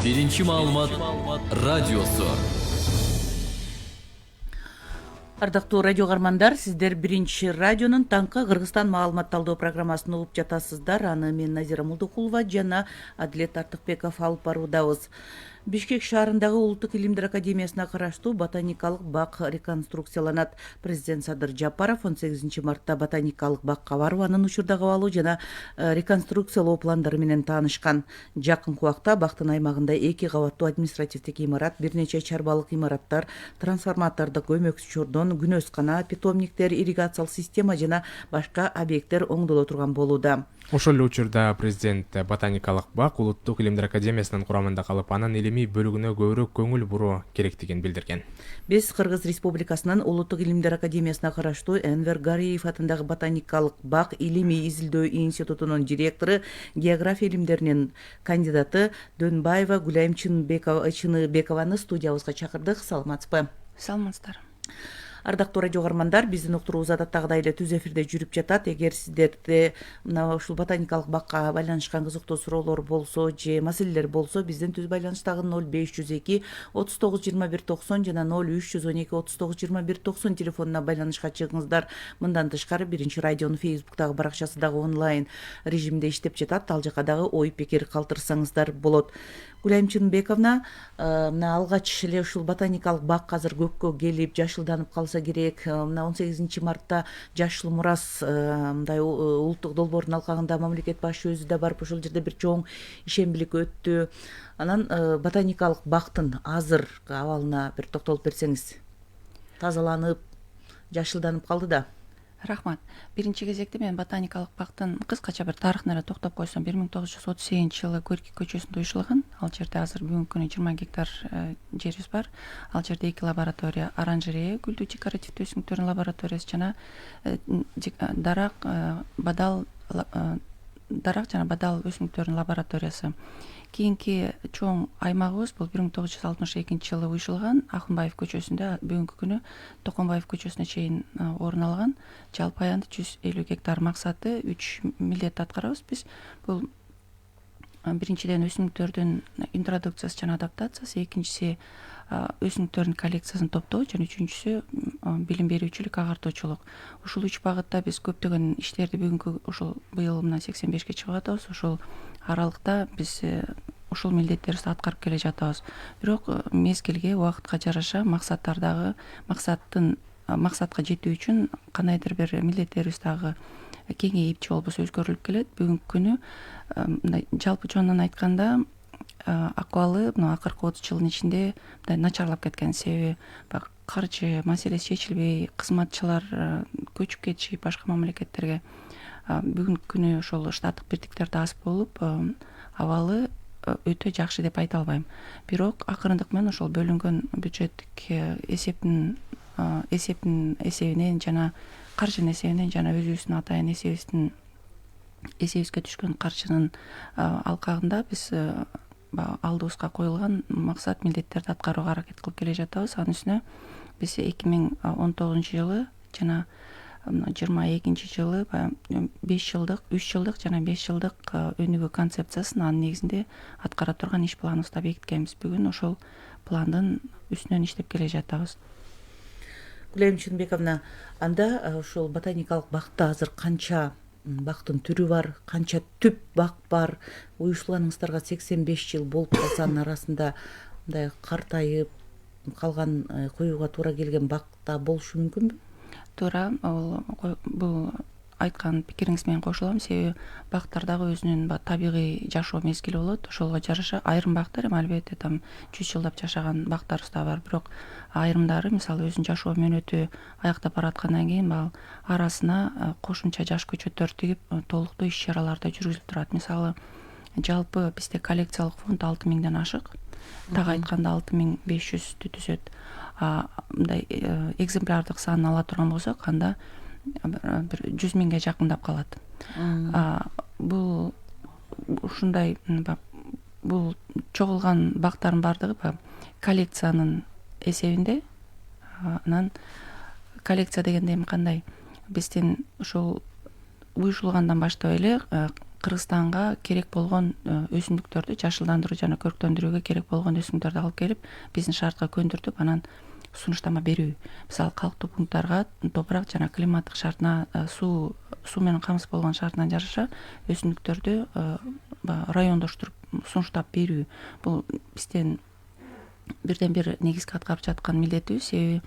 Биринчи маалымат радиосу. Ардактуу радио кармандар, сиздер биринчи радионун таңкы Кыргызстан маалымат талдоо программасын угуп жатасыздар. Аны мен Назира Мулдукулова жана Адилет Артыкбеков алып баруудабыз. Бишкек шаарындагы Улуттук илимдер академиясына караштуу ботаникалык бак реконструкцияланат. Президент Садыр Жапаров 18 мартта ботаникалык бакка барып, анын учурда кабалуу жана реконструкциялоо пландары менен таанышкан. Жакынкы убакта бактын аймагында 2 кабаттуу административдик имарат, бир нече чарбалык имараттар, трансформатордук көмөкчү чордон, күнөскана, питомниктер, ирригациялык система жана башка объекттер оңдоло турган болууда. Ошол эле учурда президент ботаникалык бак Улуттук илимдер академиясынын курамында калып, анын илимий бөлүгүнө көбүрөөк көңүл буруу керектигин билдирген. Биз Кыргыз Республикасынын Улуттук илимдер академиясына караштуу Энвер Гариев атындагы ботаникалык бак илимий изилдөө институтунун директору, география илимдеринин кандидаты Дөнбаева Гүлайым Чыныбекованы студиябызга чакырдык. Саламатсызбы? Саламатсыздар. Ардактуу радио кармандар, биздин уктуруубуз адаттагыдай эле түз эфирде жүрүп жатат. Эгер сиздерде мына ушул ботаникалык бакка байланышкан кызыктуу суроолор болсо же маселелер болсо, биздин түз байланыштагы 0502 39 21 90 жана 0312 39 21 90 телефонуна байланышка чыгыңыздар. Мындан тышкары биринчи радионун Facebooктагы баракчасы дагы онлайн режимде иштеп жатат. Ал жака дагы ой пикир калтырсаңыздар болот. Гүлайым Чынбековна, мына алгач эле ушул ботаникалык бак азыр көккө келип жашылданып калса керек. Мына 18 мартта жашыл мурас мындай улуттук долбоордун алкагында мамлекет башчы өзү да барып ошол жерде бир чоң ишембилик өттү. Анан ботаникалык бактын азыркы абалына бир токтолуп берсеңиз. Тазаланып, жашылданып калды да. Рахмат. Биринчи кезекте мен ботаникалык бактын кыскача бир тарыхына эле токтоп койсом, 1938-жылы Горький көчөсүндө уюшулган. Ал жерде азыр бүгүнкү күнү 20 гектар жерибиз бар. Ал жерде 2 лаборатория, оранжерея, гүлдүү декоративдүү өсүмдүктөрдүн лабораториясы жана дарак жана бадал өсүмдүктөрдүн лабораториясы. Кийинки чоң аймагыбыз бул 1962-жылы уюшулган Акынбаев көчөсүндө, бүгүнкү күнү Токонбаев көчөсүнө чейин орун алган. Жалпы аянты 150 гектар, максаты 3 милдет аткарабыз биз. Бул биринчиден өсүмдүктөрдүн интродукциясы жана адаптациясы, экинчиси өсүмдүктөрдүн коллекциясын топтоо жана үчүнчүсү билим берүүчүлүк, агартуучулук. Ушул 3 багытта биз көптөгөн иштерди бүгүнкү ушул быйыл мына 85-ке чыгып атабыз. Ушул аралыкта биз ушул милдеттерибизди аткарып келе жатабыз. Бирок мезгилге, убакытка жараша максатка жетүү үчүн кандайдыр бир милдеттерибиз дагы кеңейип же болбосо өзгөрүлүп келет. Бүгүнкү күнү мындай жалпы чоңунан айтканда акыбалы мына акыркы 30 жылдын ичинде мындай начарлап кеткен. Себеби каржы маселеси чечилбей, кызматчылар көчүп кетишип башка мамлекеттерге, бүгүнкү күнү ошол штаттык бирдиктерди аз болуп, абалы өтө жакшы деп айта албайм. Бирок акырындык менен ошол бөлүнгөн бюджеттик эсептин эсебинен жана каржынын эсебинен жана өзүбүздүн атайын эсебибизге түшкөн каржынын алкагында биз алдыбызга коюлган максат, милдеттерди аткарууга аракет кылып келе жатабыз. Анын үстүнө биз 2019-жылы жана 22-жылы 3 жылдык жана 5 жылдык өнүгүү концепциясын анын негизинде аткара турган иш планыбызды бекиткенбиз. Бүгүн ошол пландын үстүнөн иштеп келе жатабыз. Гүлайым Чынбековна, анда ушул ботаникалык бакта азыр канча бактын түрү бар, канча түп бак бар? Уюшулганыңыздарга 85 жыл болуп калса, анын арасында мындай картайып калган, коюуга туура келген бакта болушу мүмкүнбү? Туура, бул айткан пикириңиз менен кошулам. Себеби бактардагы өзүнүн табигый жашоо мезгили болот. Ошолго жараша айрым бактар албетте 100 жылдап жашаган бактарыбыз да бар. Бирок айрымдары мисалы өзүнүн жашоо мөөнөтү аяктап бараткандан кийин арасына кошумча жаш көчөттөр тигип толуктуу иш чараларды жүргүзүлүп турат. Мисалы жалпы бизде коллекциялык фонд 6000ден ашык. Так айтканда 6500 түзөт. Мындай экземплярдык санын ала турган болсок, анда бир 100 миңге жакындап калат. Бул ушундай бул чогулган бактардын баардыгы коллекциянын эсебинде. Анан коллекция дегенде эми кандай? Биздин ушул уюшулгандан баштап эле Кыргызстанга керек болгон өсүмдүктөрдү жашылдандыруу жана көрктөндүрүүгө керек болгон өсүмдүктөрдү алып келип биздин шартка көндүртүп анан сунуштама берүү. Мисалы калктуу пункттарга топурак жана климаттык шартына, суу менен камсыз болгон шартына жараша өсүмдүктөрдү райондоштуруп сунуштап берүү. Бул биздин бирден бир негизги аткарып жаткан милдетибиз. Себеби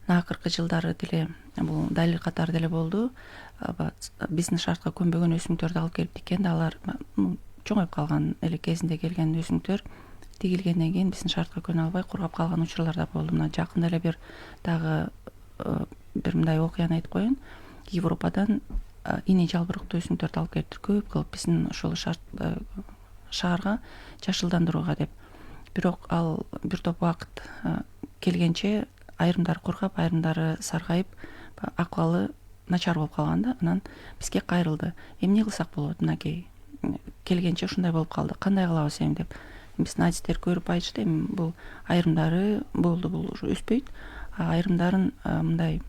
акыркы жылдары деле бул далил катары деле болду. Биздин шартка көнбөгөн өсүмдүктөрдү алып келип тиккенде алар чоңоюп калган эле, кезинде келген өсүмдүктөр тигилгенден кийин биздин шартка көнө албай кургап калган учурлар да болду. Мына жакында эле дагы бир мындай окуяны айтып коеюн. Европадан ине жалбырыктуу өсүмдүктөрдү алып келиптир, көп кылып биздин ошол шаарга жашылдандырууга деп. Бирок ал бир топ убакыт келгенче айрымдары кургап, айрымдары саргайып, акыбалы начар болуп калган да. Анан бизге кайрылды. Эмне кылсак болот? Мынакей келгенче ушундай болуп калды. Кандай кылабыз эми деп. Биздин адистер көрүп айтышты, эми бул айрымдары болду, бул өспөйт. Айрымдарын мындай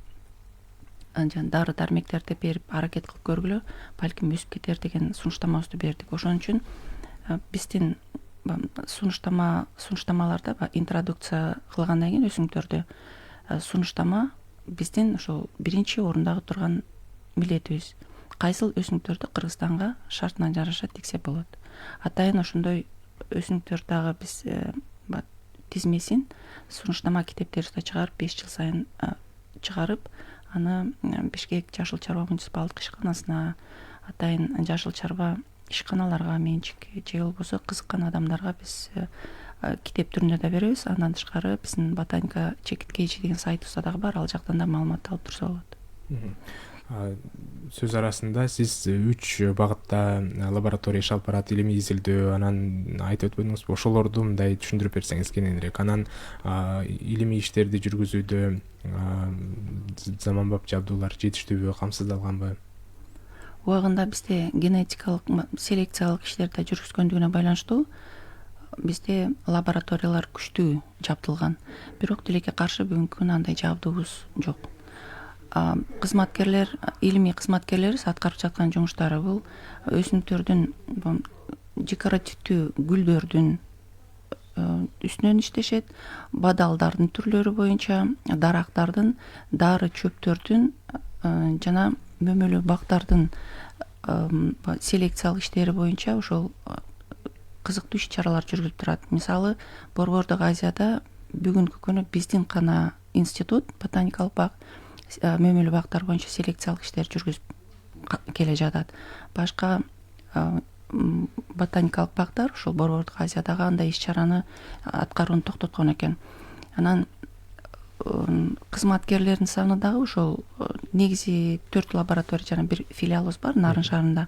дары дармектерди берип аракет кылып көргүлө, балким өсүп кетер деген сунуштамабызды бердик. Ошон үчүн биздин сунуштамаларда интродукция кылгандан кийин өсүмдүктөрдү сунуштама биздин ошол биринчи орундагы турган милдетибиз. Кайсыл өсүмдүктөрдү Кыргызстанга шартына жараша тиксе болот. Атайын ошондой өсүмдүктөр дагы биз тизмесин сунуштама китептерибизде чыгарып, 5 жыл сайын чыгарып, аны Бишкек жашыл чарба муниципалдык ишканасына, атайын жашыл чарба ишканаларга менчик же болбосо кызыккан адамдарга биз китеп түрүндө да беребиз. Андан тышкары биздин ботаника чекиткейчи деген сайтыбызда дагы бар, ал жактан да маалымат алып турса болот. Сөз арасында сиз 3 багытта лаборатория иш алып барат, илимий изилдөө, анан айтып өтпөдүңүзбү? Ошолорду мындай түшүндүрүп берсеңиз кененирээк. Анан илимий иштерди жүргүзүүдө заманбап жабдуулар жетиштүүбү, камсыздалганбы? Убагында бизде генетикалык, селекциялык иштерди жүргүзгөндүгүнө байланыштуу бизде лабораториялар күчтүү жабдылган. Бирок тилекке каршы бүгүнкү күнү андай жабдуубуз жок. Кызматкерлер, илимий кызматкерлерибиз аткарып жаткан жумуштары бул өсүмдүктөрдүн декоративдүү гүлдөрдүн үстүнөн иштешет, бадалдардын түрлөрү боюнча, дарактардын, дары чөптөрдүн жана мөмөлүү бактардын селекциялык иштери боюнча ошол кызыктуу иш-чаралар жүргүзүп турат. Мисалы, Борбордук Азияда бүгүнкү күнү биздин гана институт, ботаникалык бак, мөмөлүү бактар боюнча селекциялык иштер жүргүзүп келе жатат. Башка ботаникалык бактар ошол Борбордук Азиядагы андай иш-чараны аткарууну токтоткон экен. Анан кызматкерлердин саны дагы ошол негизи 4 лаборатория жана 1 филиалыбыз бар Нарын шаарында.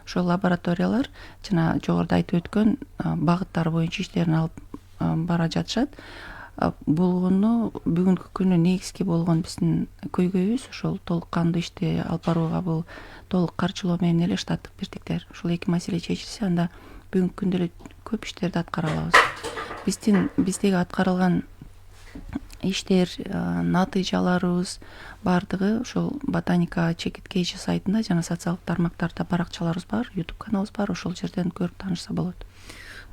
Ошол лабораториялар жана жогоруда айтып өткөн багыттар боюнча иштерин алып бара жатышат. Болгону бүгүнкү күнү негизги болгон биздин көйгөйүбүз ошол толук кандуу ишти алып барууга бул толук каржылоо менен эле штаттык бирдиктер. Ушул 2 маселе чечилсе, анда бүгүнкү күндө эле көп иштерди аткара алабыз. Биздеги аткарылган иштер, натыйжаларыбыз бардыгы ошол ботаника чекиткейчи сайтында жана социалдык тармактарда баракчаларыбыз бар, YouTube каналыбыз бар, ошол жерден көрүп таанышса болот.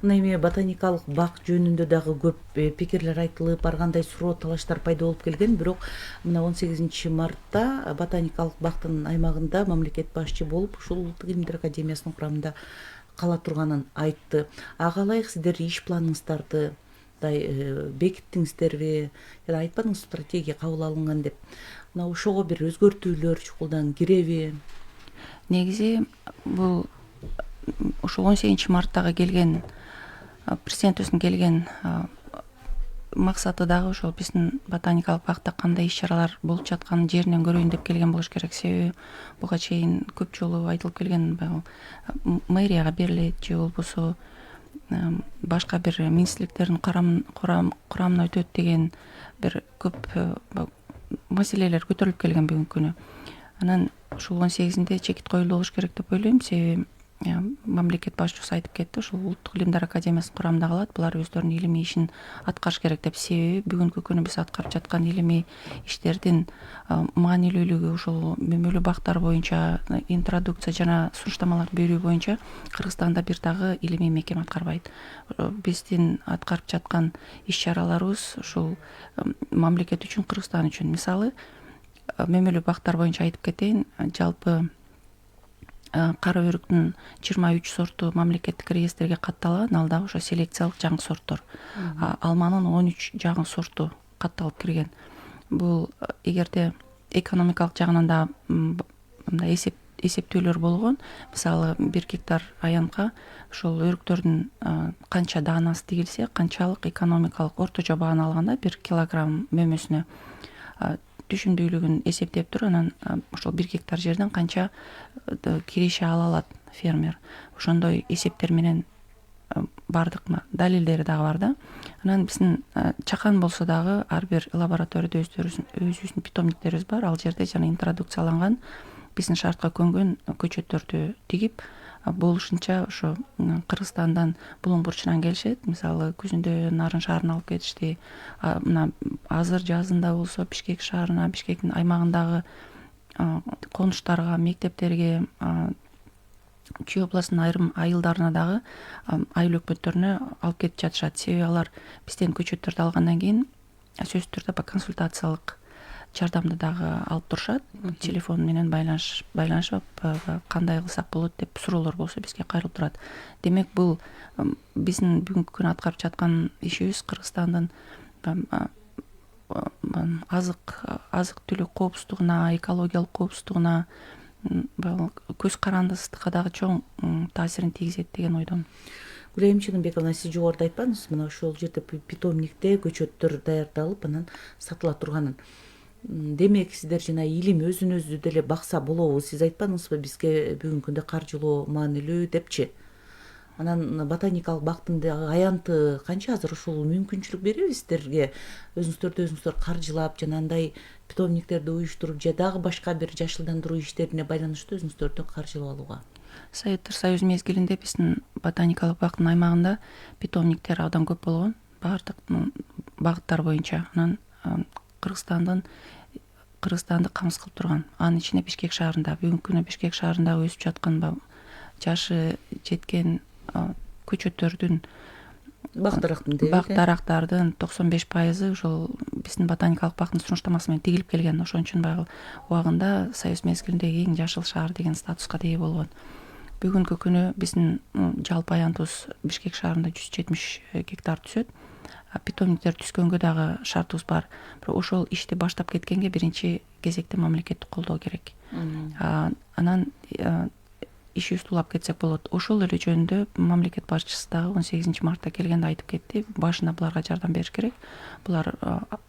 Мына эми ботаникалык бак жөнүндө дагы көп пикирлер айтылып, ар кандай суроо талаштар пайда болуп келген. Бирок мына 18 мартта ботаникалык бактын аймагында мамлекет башчы болуп, ушул Улуттук илимдер академиясынын курамында кала турганын айтты. Ага ылайык сиздер иш планыңыздарды бекиттиңиздерби, жана айтпадыңыз стратегия кабыл алынган деп. Мына ошого бир өзгөртүүлөр чукулдан киреби? Негизи бул ошол 18 марттагы келген президентибиздин келген максаты дагы ошол биздин ботаникалык бакта кандай иш-чаралар болуп жатканын жеринен көрөйүн деп келген болуш керек. Себеби буга чейин көп жолу айтылып келген мэрияга берилет же болбосо башка бир министрликтердин курамына өтөт деген бир көп маселелер көтөрүлүп келген бүгүнкү күнү. Анан ушул 18-inde чекит коюлуу болуш керек деп ойлойм. Себеби мамлекет башчысы айтып кетти, ушул Улуттук илимдер академиясынын курамында калат, булар өздөрүнүн илимий ишин аткарыш керек деп. Себеби бүгүнкү күнү биз аткарып жаткан илимий иштердин маанилүүлүгү ушул мөмөлүү бактар боюнча интродукция жана сунуштамаларды берүү боюнча Кыргызстанда бир дагы илимий мекеме аткарбайт. Биздин аткарып жаткан иш чараларыбыз ушул мамлекет үчүн, Кыргызстан үчүн. Мисалы, мөмөлүү бактар боюнча айтып кетейин, жалпы кара өрүктүн 23 сорту мамлекеттик реестрге катталган, ал дагы ошо селекциялык жаңы сорттор. Алманын 13 жаңы сорту катталып кирген. Бул эгерде экономикалык жагынан да мындай эсептөөлөр болгон. Мисалы, 1 гектар аянтка ошол өрүктөрдүн канча даанасы тигилсе, канчалык экономикалык орточо бааны алганда 1 килограмм мөмөсүнө түшүмдүүлүгүн эсептеп туруп, анан ошол 1 гектар жерден канча киреше ала алат фермер. Ошондой эсептер менен бардык далилдери дагы бар да. Анан биздин чакан болсо дагы ар бир лабораторияда өзүбүздүн питомниктерибиз бар. Ал жерде жана интродукцияланган биздин шартка көнгөн көчөттөрдү тигип, болушунча ошо Кыргызстандан булуң бурчунан келишет. Мисалы, күзүндө Нарын шаарына алып кетишти. Мына азыр жазында болсо Бишкек шаарына, Бишкектин аймагындагы конуштарга, мектептерге, Чүй областынын айрым айылдарына дагы айыл өкмөттөрүнө алып кетип жатышат. Себеби алар бизден көчөттөрдү алгандан кийин сөзсүз түрдө консультациялык жардамды дагы алып турушат. Телефон менен байланышып, кандай кылсак болот деп суроолор болсо бизге кайрылып турат. Демек, бул биздин бүгүнкү күнү аткарып жаткан ишибиз Кыргызстандын азык түлүк коопсуздугуна, экологиялык коопсуздугуна, көз карандысыздыкка дагы чоң таасирин тийгизет деген ойдомун. Гүлайым Чынымбековна, сиз жогоруда айтпадыңызбы, мына ошол жерде питомникте көчөттөр даярдалып, анан сатыла турганын. Демек, сиздер жана илим өзүн-өзү деле бакса болобу? Сиз айтпадыңызбы, бизге бүгүнкү күндө каржылоо маанилүү депчи? Анан ботаникалык бактын аянты канча азыр ушул мүмкүнчүлүк береби сиздерге өзүңүздөр каржылап, жанагындай питомниктерди уюштуруп, же дагы башка бир жашылдандыруу иштерине байланыштуу өзүңүздөрдү каржылап алууга? Советтер Союзу мезгилинде биздин ботаникалык бактын аймагында питомниктер абдан көп болгон, баардык багыттар боюнча. Анан Кыргызстанды камсыз кылып турган. Анын ичинде Бишкек шаарында, бүгүнкү күнү Бишкек шаарында өсүп жаткан жашы жеткен көчөттөрдүн, бак-дарактардын 95% ошол биздин ботаникалык бактын сунуштамасы менен тигилип келген. Ошон үчүн убагында Союз мезгилиндеги эң жашыл шаар деген статуска ээ болгон. Бүгүнкү күнү биздин жалпы аянтыбыз Бишкек шаарында 170 гектар түсөт. Питомниктер түскөнгө дагы шартыбыз бар. Бирок ошол ишти баштап кеткенге биринчи кезекте мамлекеттик колдоо керек. Анан ишибизди улап кетсек болот. Ошол эле жөнүндө мамлекет башчысы дагы 18 мартта келгенде айтып кетти. Башында буларга жардам бериш керек. Булар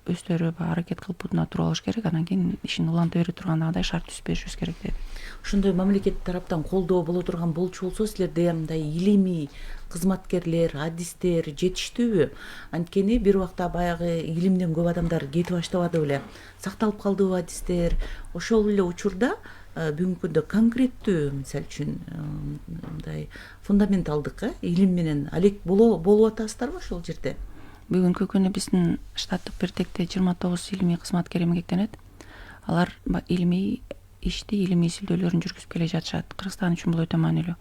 өздөрү аракет кылып бутуна туруп алыш керек. Анан кийин ишин уланта бере тургандагыдай шарт түзүп беришибиз керек деди. Ошондой мамлекет тараптан колдоо боло турган болчу болсо, силерде мындай илимий кызматкерлер, адистер жетиштүүбү? Анткени бир убакта баягы илимден көп адамдар кетип баштабады беле? Сакталып калдыбы адистер? Ошол эле учурда бүгүнкү күндө конкреттүү, мисалы үчүн мындай фундаменталдык илим менен алек болуп атасыздарбы ошол жерде? Бүгүнкү күнү биздин штаттык биртекте 29 илимий кызматкер эмгектенет. Алар илимий ишти, илимий изилдөөлөрүн жүргүзүп келе жатышат. Кыргызстан үчүн бул өтө маанилүү.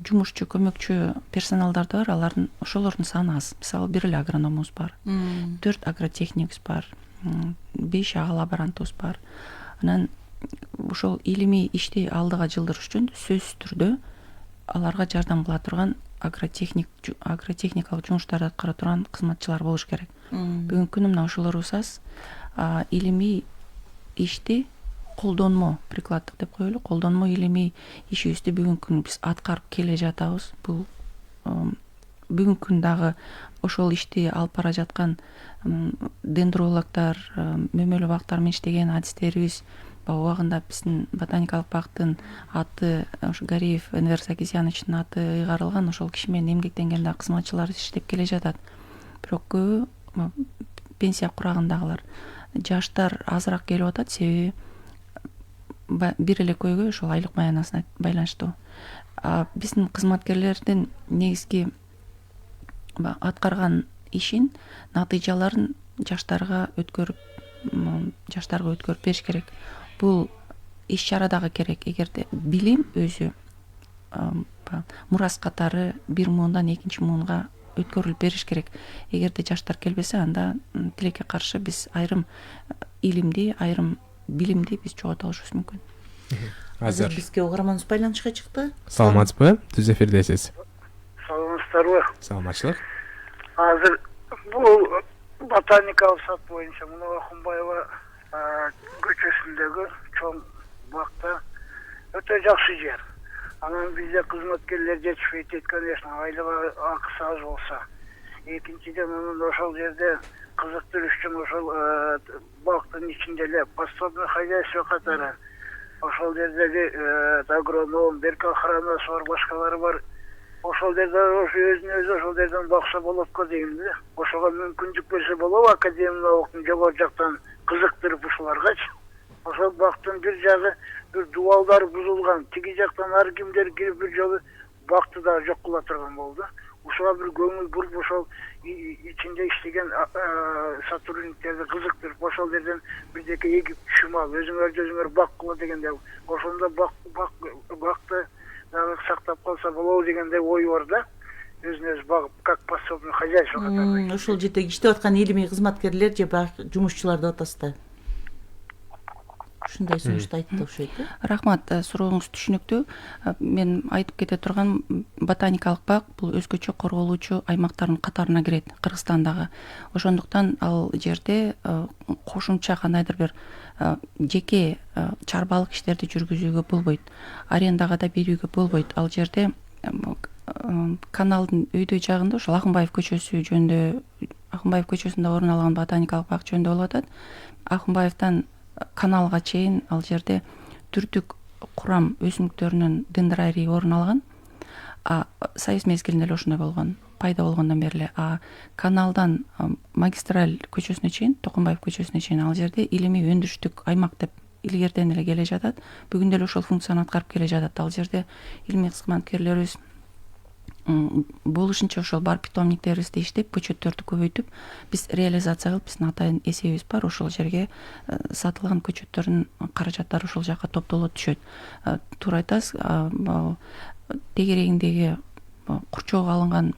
Жумушчу, көмөкчү персоналдарды бар, алардын ошолордун саны аз. Мисалы, бир эле агрономубуз бар, 4 агротехникибиз бар, 5 ага лаборантыбыз бар. Анан ошол илимий ишти алдыга жылдырыш үчүн сөзсүз түрдө аларга жардам кыла турган агротехникалык жумуштарды аткара турган кызматчылар болуш керек. Бүгүнкү күнү мына ошолорубуз аз. Илимий ишти колдонмо, прикладдык деп коелу, колдонмо илимий ишибизди бүгүнкү күнү биз аткарып келе жатабыз. Бул бүгүнкү күн дагы ошол ишти алып бара жаткан дендрологдор, мөмөлүү бактар менен иштеген адистерибиз убагында биздин ботаникалык бактын аты Гариев Энвер Саркисяновичтин аты ыйгарылган. Ошол киши менен эмгектенген да кызматчылар иштеп келе жатат. Бирок көбү пенсия курагындагылар. Жаштар азыраак келип атат, себеби бир эле көйгөй ошол айлык маянасына байланыштуу. Биздин кызматкерлердин негизги аткарган ишин, натыйжаларын жаштарга өткөрүп бериш керек. Бул иш чара дагы керек. Эгерде билим өзү мурас катары бир муундан экинчи муунга өткөрүлүп бериш керек. Эгерде жаштар келбесе, анда тилекке каршы биз айрым илимди, айрым билимди биз жогото алышыбыз мүмкүн. Азыр бизге угарманыбыз байланышка чыкты. Саламатсызбы? Түз эфирдесиз. Саламатсыздарбы? Саламатчылык. Азыр бул ботаникалык сад боюнча мына Акунбаева көчөсүндөгү чоң бакта өтө жакшы жер. Анан бизде кызматкерлер жетишпейт, конечно, айлык акысы аз болсо. Экинчиден, анан ошол жерде кызыктырыш үчүн ошол бактын ичинде эле подсобный хозяйство катары ошол жердеги агроном, берки охранасы бар, башкалары бар. Ошол жерде өзүнө өзү ошол жерден бакса болот го дейм да. Ошого мүмкүнчүлүк берсе болобу академиялык жогору жактан кызыктырып ушуларгачы. Ошол бактын бир жагы бир дубалдар бузулган, тиги жактан ар кимдер кирип бир жолу бакты да жок кыла турган болду. Ушуга бир көңүл буруп ошол ичинде иштеген сотрудниктерди кызыктырып, ошол жерден бирдеке эгип түшүм алып, өзүңөр бак кыла дегенде, ошондо бакты дагы сактап калса болобу дегендей ой бар да. Өзүнө өзү багып, как подсобный хозяйство катары. Ошол жерде иштеп аткан илимий кызматкерлер же жумушчулар деп атасыздар. Ушундай сунушту айтты окшойт. Рахмат, сурооңуз түшүнүктүү. Мен айтып кете турган ботаникалык бак бул өзгөчө корголуучу аймактардын катарына кирет Кыргызстандагы. Ошондуктан ал жерде кошумча кандайдыр бир жеке чарбалык иштерди жүргүзүүгө болбойт. Арендага да берүүгө болбойт. Ал жерде каналдын өйдөй жагында ошол Акунбаев көчөсүндө орун алган ботаникалык бак жөндөп атат. Акунбаевден каналга чейин ал жерде түрдүк курам өсүмдүктөрүнүн дендрарий орун алган. Союз мезгилинде эле ошондой болгон, пайда болгондон бери эле. Каналдан магистраль көчөсүнө чейин, Токонбаев көчөсүнө чейин ал жерде илимий өндүрүштүк аймак деп илгерден эле келе жатат. Бүгүн деле ошол функцияны аткарып келе жатат. Ал жерде илимий кызматкерлерибиз болушунча ошол бар питомниктерибизди иштеп, көчөттөрдү көбөйтүп, биз реализация кылып, биздин атайын эсебибиз бар, ошол жерге сатылган көчөттөрдүн каражаттары ошол жака топтолуп түшөт. Туура айтасыз, тегерегиндеги курчоого алынган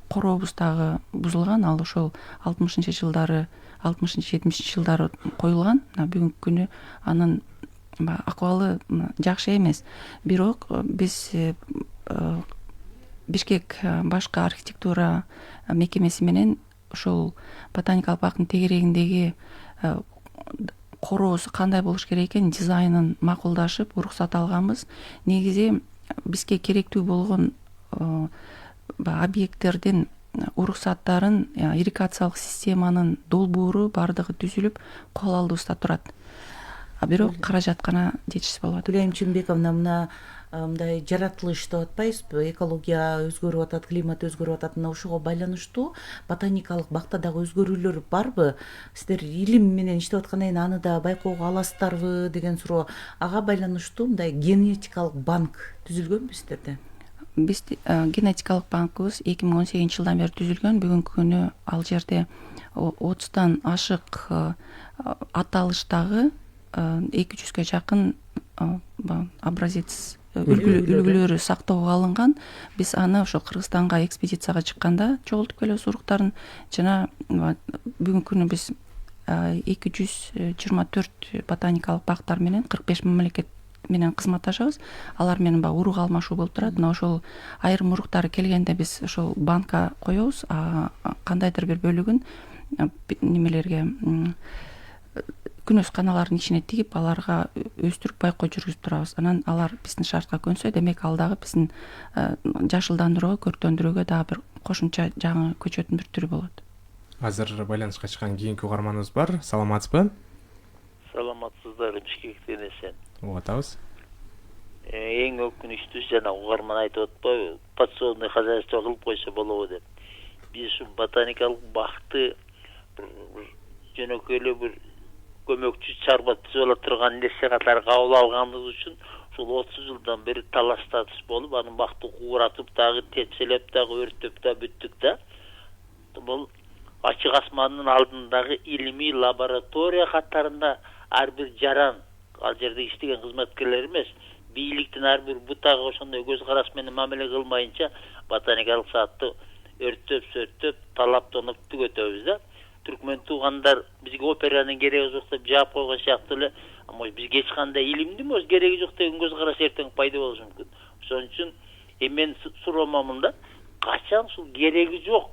корообуз дагы бузулган, ал ошол 60-70 жылдары коюлган. Бүгүнкү күнү анын акыбалы жакшы эмес. Бирок биз Бишкек башкы архитектура мекемеси менен ошол ботаникалык бактын тегерегиндеги короосу кандай болуш керек экен дизайнын макулдашып, уруксат алганбыз. Негизи бизге керектүү болгон объекттердин уруксаттарын, ирригациялык системанын долбоору бардыгы түзүлүп, кол алдыбызда турат. Бирок каражат гана жетишсиз болуп атат. Гүлайым Чынбекова, мына мындай жаратылыш деп атпайбызбы, экология өзгөрүп атат, климат өзгөрүп атат, мына ушуга байланыштуу ботаникалык бакта дагы өзгөрүүлөр барбы? Сиздер илим менен иштеп аткандан кийин аны да байкоого аласыздарбы деген суроо. Ага байланыштуу мындай генетикалык банк түзүлгөнбү сиздерде? Биз генетикалык банкыбыз 2018 жылдан бери түзүлгөн. Бүгүнкү күнү ал жерде 30 ашык аталыштагы 200-ге жакын образец үлгүлөрү сактоого алынган. Биз аны ошо Кыргызстанга экспедицияга чыкканда чогултуп келебиз уруктарын. Жана бүгүнкү күнү биз 224 ботаникалык бактар менен 45 мамлекет менен кызматташабыз. Алар менен урук алмашуу болуп турат. Мына ошол айрым уруктары келгенде биз ошол банка коебуз. Кандайдыр бир бөлүгүн немелерге күнөс каналардын ичине тигип, аларга өстүрүп байкоо жүргүзүп турабыз. Анан алар биздин шартка көнсө, демек ал дагы биздин жашылдандырууга, көрктөндүрүүгө дагы бир кошумча жаңы көчөттүн бир түрү болот. Азыр байланышка чыккан кийинки угарманыбыз бар. Саламатсызбы? Саламатсыздар, Бишкектен эсен. Атабыз. Эң өкүнүчтүүсү жана угарман айтып атпайбы, подсобный хозяйство кылып койсо болобу деп. Биз ушу ботаникалык бакты жөнөкөй эле бир көмөкчү чарба түзүп турган нерсе катары кабыл алгандыгы үчүн ушул 30 жылдан бери талаш статус болуп, анын бакты кууратып дагы, тепселеп дагы, өрттөп да бүттүк да. Бул ачык асмандын алдындагы илимий лаборатория катарында ар бир жаран, ал жерде иштеген кызматкерлер эмес, бийликтин ар бир бутагы ошондой көз караш менен мамиле кылмайынча ботаникалык саатты өрттөп, талаптанып түгөтөбүз да. Түркмен туугандар бизге операнын кереги жок деп жаап койгон сыяктуу эле, бизге эч кандай илимдин кереги жок деген көз караш эртең пайда болушу мүмкүн. Ошон үчүн мен суроомун да, качан ушул кереги жок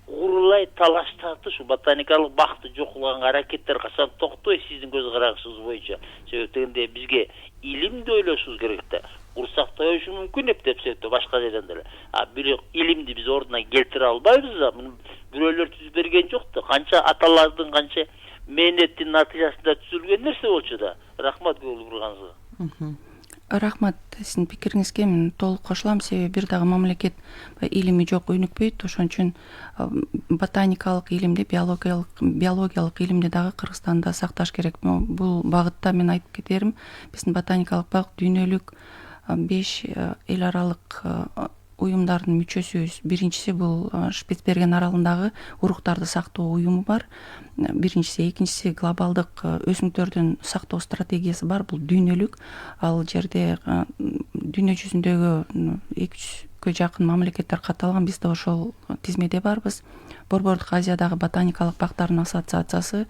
урулай талаш тартыш, ботаникалык бакты жок кылганга аракеттер качан токтойт сиздин көз карашыңыз боюнча? Себептегенде бизге илимди ойлошубуз керек да. Курсак тоюшу мүмкүн деп башка жерден деле. Бирок илимди биз ордуна келтире албайбыз да. Бирөөлөр түзүп берген жок да. Канча аталардын канча мээнеттин натыйжасында түзүлгөн нерсе болчу да. Рахмат көңүл бурганыңызга. Рахмат, сиздин пикириңизге мен толук кошулам. Себеби бир дагы мамлекет илими жок өнүкпөйт. Ошон үчүн ботаникалык илимди, биологиялык илимди дагы Кыргызстанда сакташ керек. Бул багытта мен айтып кетерим, биздин ботаникалык бак дүйнөлүк 5 эл аралык уюмдардын мүчөсүбүз. Биринчиси бул Шпицберген аралындагы уруктарды сактоо уюму бар. Биринчиси, экинчиси глобалдык өсүмдүктөрдүн сактоо стратегиясы бар. Бул дүйнөлүк. Ал жерде дүйнө жүзүндөгү 200-кө жакын мамлекеттер катталган. Биз да ошол тизмеде барбыз. Борбордук Азиядагы ботаникалык бактардын ассоциациясы,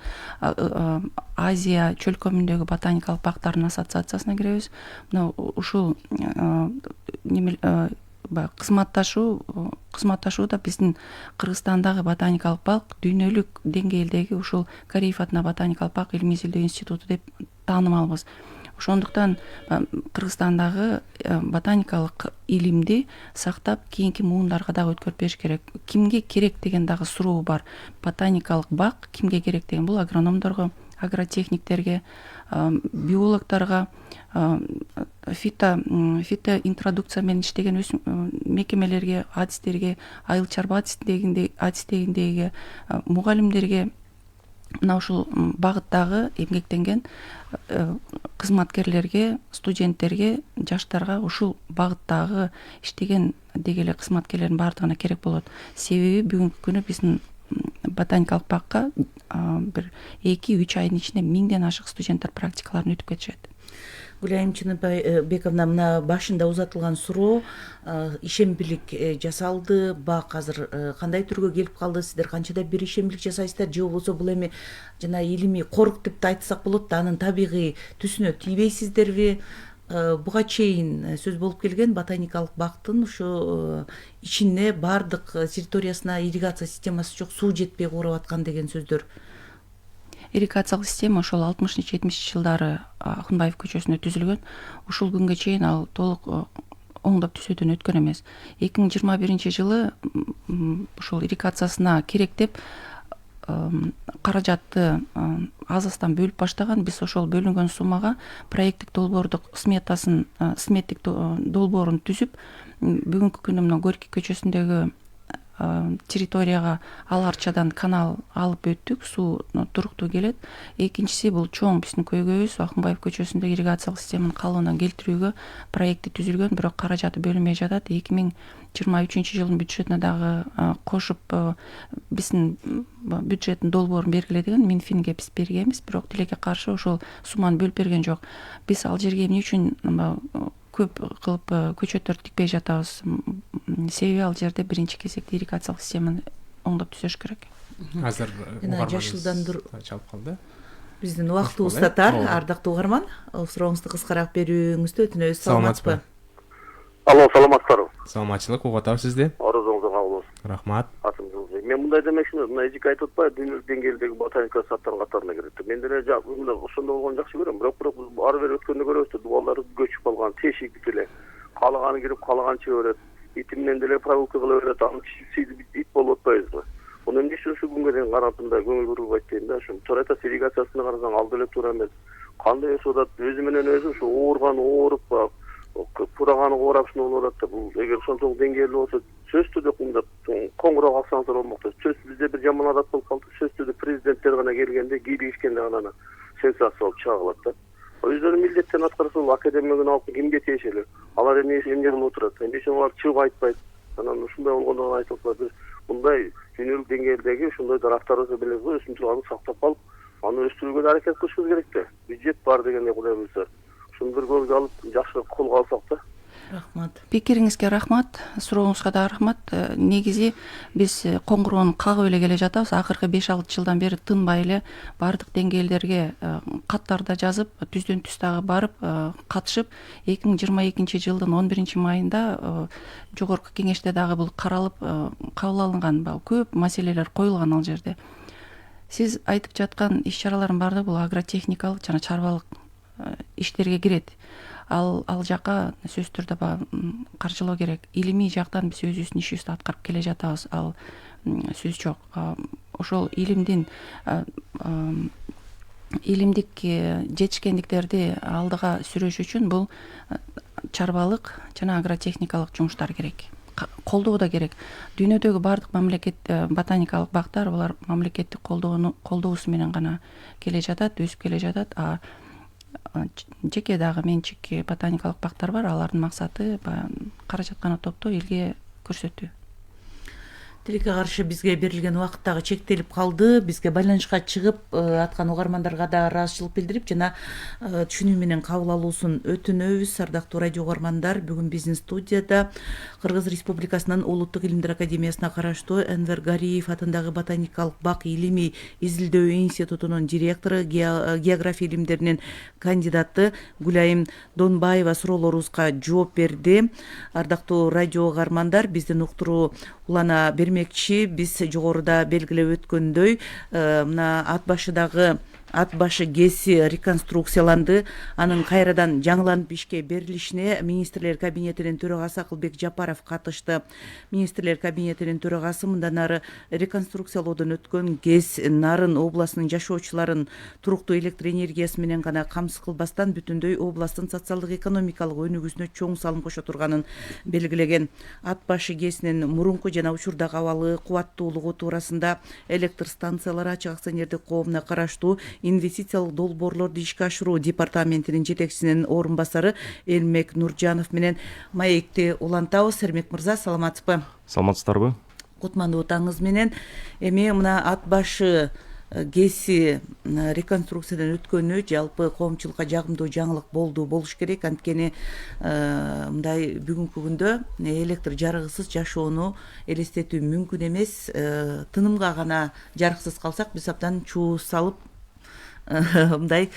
Азия чөлкөмүндөгү ботаникалык бактардын ассоциациясына киребиз. Мына ушул кызматташуу да биздин Кыргызстандагы ботаникалык бак дүйнөлүк деңгээлдеги ушул Кариев атына ботаникалык бак илимий изилдөө институту деп таанымалбыз. Ошондуктан Кыргызстандагы ботаникалык илимди сактап, кийинки муундарга дагы өткөрүп бериш керек. Кимге керек деген дагы суроо бар. Ботаникалык бак кимге керек деген бул агрономдорго, агротехниктерге, биологторго, фитоинтродукция менен иштеген мекемелерге, адистерге, айыл чарба адистегиндеги мугалимдерге, мына ушул багыттагы эмгектенген кызматкерлерге, студенттерге, жаштарга ушул багыттагы иштеген деги эле кызматкерлердин баардыгына керек болот. Себеби бүгүнкү күнү биздин ботаникалык бакка бир 2-3 айдын ичинде 1000ден ашык студенттер практикаларын өтүп кетишет. Гүлайым Чыныбековна, мына башында узатылган суроо, ишембилик жасалды, бак азыр кандай түргө келип калды? Сиздер канчада бир ишембилик жасайсыздар же болбосо бул эми жана илимий корк деп да айтсак болот да, анын табигый түсүнө тийбейсиздерби? Буга чейин сөз болуп келген ботаникалык бактын ушу ичине баардык территориясына ирригация системасы жок, суу жетпей куурап аткан деген сөздөр. Ирригациялык система ошол 60-70 жылдары Акунбаев көчөсүндө түзүлгөн. Ушул күнгө чейин ал толук оңдоп түзөөдөн өткөн эмес. 2021 жылы ушул ирригациясына керек деп каражатты азастан бөлүп баштаган. Биз ошол бөлүнгөн суммага проекттик долбоордук сметтик долбоорун түзүп, бүгүнкү күнү мына Горький көчөсүндөгү территорияга ал арчадан канал алып өттүк, суу туруктуу келет. Экинчиси бул чоң биздин көйгөйүбүз Акунбаев көчөсүндө ирригациялык системаны калыбына келтирүүгө проекти түзүлгөн, бирок каражаты бөлүнбөй жатат. 2023 жылдын бюджетине дагы кошуп биздин бюджеттин долбоорун бергиле деген Минфинге биз бергенбиз, бирок тилекке каршы ошол сумманы бөлүп берген жок. Биз ал жерге эмне үчүн көп кылып көчөттөрдү тикпей жатабыз? Себеби ал жерде биринчи кезекте ирригациялык системаны оңдоп түзөш керек. Азыр жашылдандыруу чалып калды. Биздин убактыбыз тар. Ардактуу угарман, сурооңузду кыскараак берүүңүздү өтүнөбүз. Саламатсызбы? Алло, саламатсыздарбы? Саламатчылык, угуп атабыз сизди. Орозоңузга кабыл болсун. Рахмат. Мен мындай демекчимин, мына эжеке айтып атпайбы, дүйнөлүк деңгээлдеги ботаникалык саттардын катарына кирет. Мен деле ошондой болгонун жакшы көрөм, бирок ары бери өткөндө көрөбүз, дубалдар көчүп калган, тешик деле каалаганы кирип каалаган чыга берет. Ити менен деле прогулка кыла берет, анын ит болуп атпайбызбы? Муну эмне үчүн ушул күнгө чейин карап мындай көңүл бурулбайт дейм да. Ошо туура айтасыз, ирригациясына карасаң ал деле туура эмес. Кандай өсүп атат, өзү менен өзү ушу ооруп пураганы оорап ушуну болуп атат да. Бул эгер ошончолук деңгээлде болсо, сөзсүз түрдө коңгуроо калсаңыздар болмок да. Сөзсүз бизде бир жаман адат болуп калды. Сөзсүз түрдө президенттер гана келгенде, кийлигишкенде гана сенсация болуп чыга калат да. Өздөрү милдеттерин аткарса бул академиялык алып кимге тиешелүү? Алар эмне кылып отурат? Эмнесе алар чыгып айтпайт? Анан ушундай болгондон айтып атат. Биз мындай дүйнөлүк деңгээлдеги ушундай дарактарды билебиз го, өсүмчүлүктөрдү сактап калып, аны өстүрүүгө аракет кылышыбыз керек да. Бюджет бар дегенде Кудай буйрса. Ушуну бир көзгө алып, жакшы колго алсак да. Рахмат. Пикириңизге рахмат, сурооңузга да рахмат. Негизи биз коңгуроону кагып эле келе жатабыз. Акыркы 5-6 жылдан бери тынбай эле бардык деңгээлдерге каттарда жазып, түздөн түз дагы барып катышып, 2022 жылдын 11 майында жогорку кеңеште дагы бул каралып кабыл алынган көп маселелер коюлган ал жерде. Сиз айтып жаткан иш-чаралардын баардыгы бул агротехникалык жана чарбалык иштерге кирет. Ал жака сөзсүз түрдө каржылоо керек. Илимий жактан биз өзүбүздүн ишибизди аткарып келе жатабыз. Ал сөз жок. Ошол илимдик жетишкендиктерди алдыга сүрөш үчүн бул чарбалык жана агротехникалык жумуштар керек. Колдоо да керек. Дүйнөдөгү бардык мамлекет ботаникалык бактар булар мамлекеттик колдоосу менен гана келе жатат, өсүп келе жатат. Жеке дагы менчик ботаникалык бактар бар. Алардын максаты каражат топтоо элге көрсөтүү. Тилекке каршы бизге берилген убакыт дагы чектелип калды. Бизге байланышка чыгып аткан угармандарга да ыраазычылык билдирип жана түшүнүү менен кабыл алуусун өтүнөбүз. Ардактуу радио угармандар, бүгүн биздин студияда Кыргыз Республикасынын Улуттук илимдер академиясына караштуу Энвер Гариев атындагы ботаникалык бак илимий изилдөө институтунун директору, география илимдеринин кандидаты Гүлайым Донбаева суроолорубузга жооп берди. Ардактуу радио угармандар, биздин уктуруу улана бермекчи. Биз жогоруда белгилеп өткөндөй, мына ат башы ГЭСи реконструкцияланды. Анын кайрадан жаңыланып ишке берилишине министрлер кабинетинин төрагасы Акылбек Жапаров катышты. Министрлер кабинетинин төрагасы мындан ары реконструкциялоодон өткөн ГЭС Нарын областынын жашоочуларын туруктуу электр энергиясы менен гана камсыз кылбастан бүтүндөй областтын социалдык экономикалык өнүгүүсүнө чоң салым кошо турганын белгилеген. Ат башы ГЭСинин мурунку жана учурдагы абалы, кубаттуулугу туурасында электр станциялары ачык акционердик коомуна караштуу инвестициялык долбоорлорду ишке ашыруу департаментинин жетекчисинин орун басары Эрмек Нуржанов менен маекти улантабыз. Эрмек мырза, саламатсызбы? Саламатсыздарбы? Кутмандуу таңыңыз менен. Эми мына ат башы ГЭСи реконструкциядан өткөнү жалпы коомчулукка жагымдуу жаңылык болуш керек. Анткени мындай бүгүнкү күндө электр жарыгысыз жашоону элестетүү мүмкүн эмес. Тынымга гана жарыксыз калсак биз абдан чуу салып мындай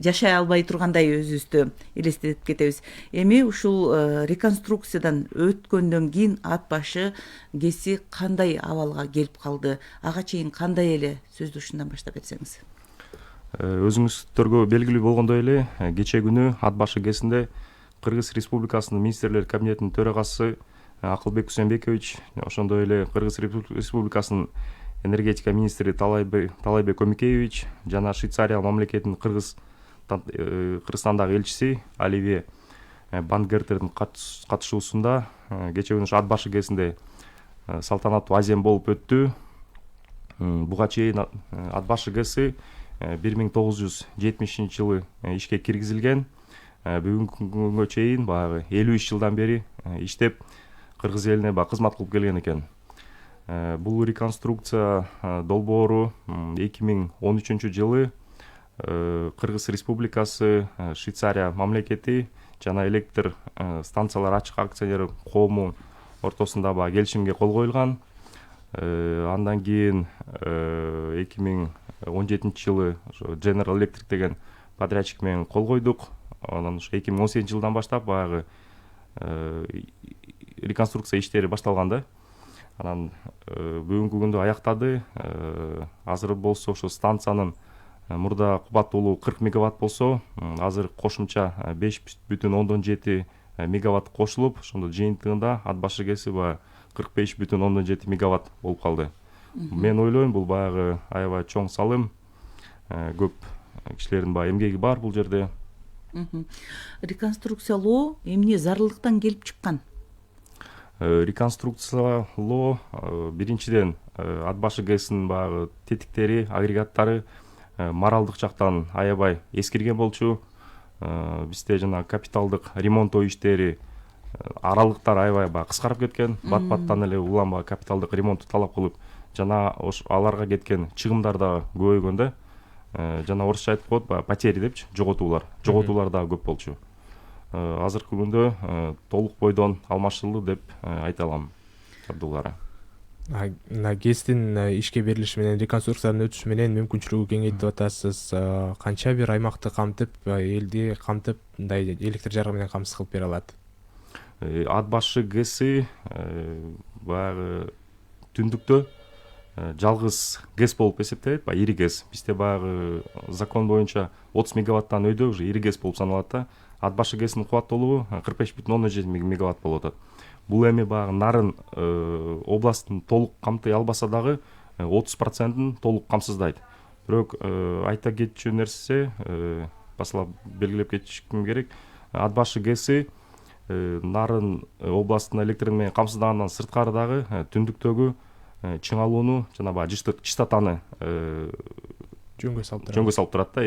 жашай албай тургандай өзүбүздү элестетип кетебиз. Эми ушул реконструкциядан өткөндөн кийин ат башы ГЭСи кандай абалга келип калды? Ага чейин кандай эле? Сөздү ушундан баштап берсеңиз. Өзүңүздөргө белгилүү болгондой эле, кече күнү ат башы ГЭСинде Кыргыз Республикасынын министрлер кабинетинин төрагасы Акылбек Усенбекович, ошондой эле Кыргыз Республикасынын энергетика министри Талайбек Комикеевич жана Швейцария мамлекетинин Кыргызстандагы элчиси Оливье Бангертердин катышуусунда кече күнү ат башы ГЭСинде салтанаттуу азем болуп өттү. Буга чейин ат башы ГЭСи 1970 жылы ишке киргизилген. Бүгүнкү күнгө чейин баягы 53 жылдан бери иштеп кыргыз элине кызмат кылып келген экен. Бул реконструкция долбоору 2013 жылы Кыргыз Республикасы, Швейцария мамлекети жана электр станциялар ачык акционер коому ортосунда келишимге кол коюлган. Андан кийин 2017 жылы General Electric деген подрядчик менен кол койдук. Анан 2018 жылдан баштап баягы реконструкция иштери башталган да. Анан бүгүнкү күндө аяктады. Азыр болсо ошо станциянын мурда кубаттуулугу 40 мегаватт болсо, азыр кошумча 5,7 мегаватт кошулуп, ошондо жыйынтыгында ат башы ГЭСи 45,7 мегаватт болуп калды. Мен ойлойм, бул баягы аябай чоң салым, көп кишилердин эмгеги бар бул жерде. Реконструкциялоо эмне зарылдыктан келип чыккан? Реконструкциялоо биринчиден ат башы ГЭСинин баягы тетиктери, агрегаттары моралдык жактан аябай эскирген болчу. Бизде жана капиталдык ремонттоо иштери аралыктар аябай кыскарып кеткен. Бат баттан эле улам капиталдык ремонтту талап кылып, жана аларга кеткен чыгымдар да көбөйгөн да. Жана орусча айтып коет, потери депчи, жоготуулар да көп болчу. Азыркы күндө толук бойдон алмашылды деп айта алам жабдуулары. ГЭСтин ишке берилиши менен, реконструкциянын өтүшү менен мүмкүнчүлүгү кеңейтип атасыз. Канча бир аймакты камтып, элди камтып, мындай электр жарыгы менен камсыз кылып бере алат? Ат башы ГЭСи баягы түндүктө жалгыз ГЭС болуп эсептелет, ири ГЭС. Бизде баягы закон боюнча 30 мегаваттан өйдө уже ири ГЭС болуп саналат да. Ат башы ГЭСтин кубаттуулугу 45,7 мегаватт болуп атат. Бул эми баягы нарын областтын толук камтый албаса дагы 30%-ын толук камсыздайт. Бирок айта кетчү нерсе, басыла белгилеп кетишим керек. Ат башы ГЭСи нарын областын электр менен камсыздагандан сырткары дагы түндүктөгү чыңалууну жана баягы чистотаны жөнгө салып турат да.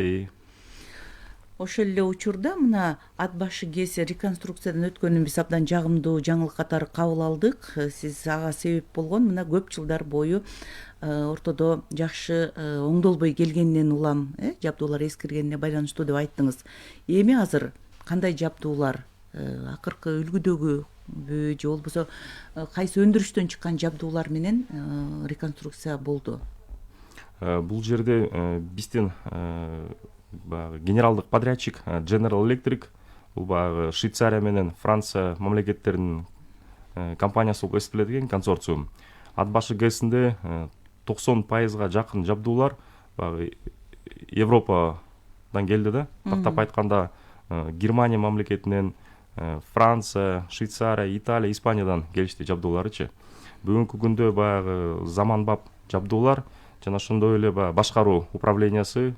Ошол эле учурда мына ат башы ГЭС реконструкциядан өткөнүн биз абдан жагымдуу жаңылык катары кабыл алдык. Сиз ага себеп болгон мына көп жылдар бою ортодо жакшы оңдолбой келгенинен улам жабдуулар эскиргенине байланыштуу деп айттыңыз. Эми азыр кандай жабдуулар, акыркы үлгүдөгүбү же болбосо кайсы өндүрүштөн чыккан жабдуулар менен реконструкция болду? Бул жерде биздин генералдык подрядчик General Electric, бул баягы Швейцария менен Франция мамлекеттеринин компаниясы болуп эсептелет консорциум. Ат башы ГЭСинде 90%га жакын жабдуулар баягы Европадан келди да. Тактап айтканда Германия мамлекетинен, Франция, Швейцария, Италия, Испаниядан келишти жабдууларычы. Бүгүнкү күндө баягы заманбап жабдуулар жана ошондой эле башкаруу управлениясы